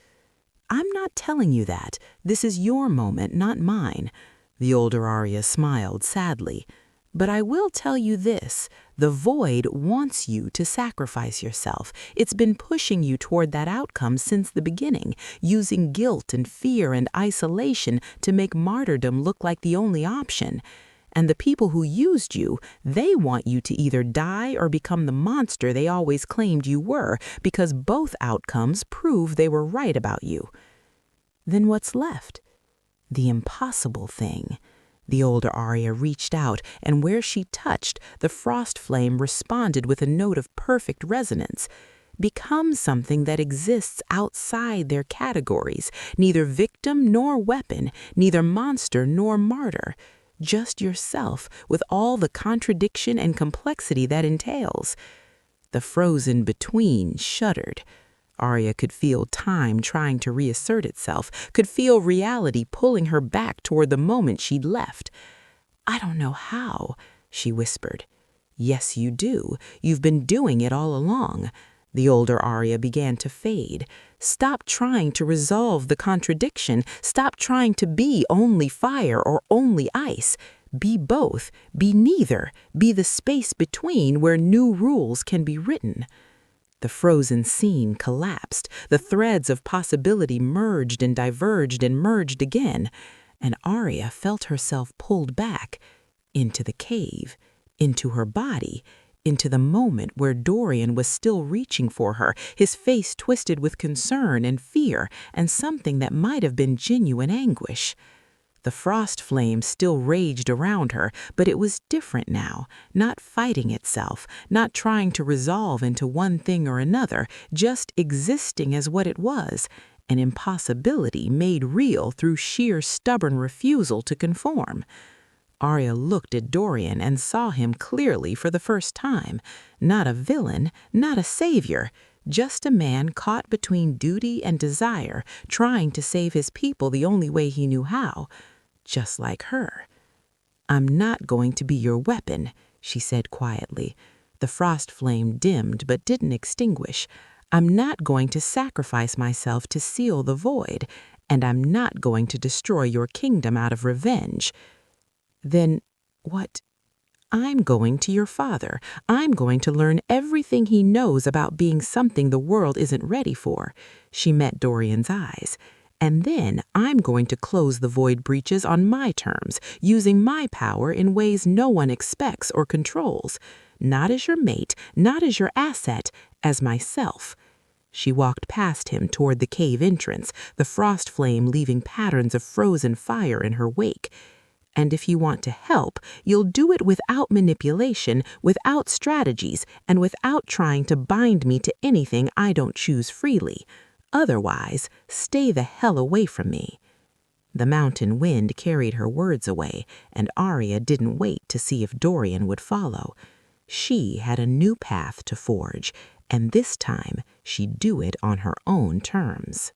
"I'm not telling you that. This is your moment, not mine." The older Arya smiled sadly. "But I will tell you this. The void wants you to sacrifice yourself. It's been pushing you toward that outcome since the beginning, using guilt and fear and isolation to make martyrdom look like the only option. And the people who used you, they want you to either die or become the monster they always claimed you were, because both outcomes prove they were right about you." "Then what's left?" "The impossible thing." The older Arya reached out, and where she touched, the frost flame responded with a note of perfect resonance. "Become something that exists outside their categories, neither victim nor weapon, neither monster nor martyr. Just yourself, with all the contradiction and complexity that entails." The frozen between shuddered. Arya could feel time trying to reassert itself, could feel reality pulling her back toward the moment she'd left. "I don't know how," she whispered. "Yes, you do. You've been doing it all along." The older Arya began to fade. "Stop trying to resolve the contradiction. Stop trying to be only fire or only ice. Be both. Be neither. Be the space between where new rules can be written." The frozen scene collapsed. The threads of possibility merged and diverged and merged again. And Arya felt herself pulled back into the cave, into her body, into the moment where Dorian was still reaching for her, his face twisted with concern and fear and something that might have been genuine anguish. The frost flame still raged around her, but it was different now, not fighting itself, not trying to resolve into one thing or another, just existing as what it was, an impossibility made real through sheer stubborn refusal to conform. Arya looked at Dorian and saw him clearly for the first time. Not a villain, not a savior, just a man caught between duty and desire, trying to save his people the only way he knew how. Just like her. "I'm not going to be your weapon," she said quietly. The frost flame dimmed but didn't extinguish. "I'm not going to sacrifice myself to seal the void, and I'm not going to destroy your kingdom out of revenge." "Then what?" "I'm going to your father. I'm going to learn everything he knows about being something the world isn't ready for." She met Dorian's eyes. "And then I'm going to close the void breaches on my terms, using my power in ways no one expects or controls. Not as your mate, not as your asset, as myself." She walked past him toward the cave entrance, the frost flame leaving patterns of frozen fire in her wake. "And if you want to help, you'll do it without manipulation, without strategies, and without trying to bind me to anything I don't choose freely. Otherwise, stay the hell away from me." The mountain wind carried her words away, and Arya didn't wait to see if Dorian would follow. She had a new path to forge, and this time she'd do it on her own terms.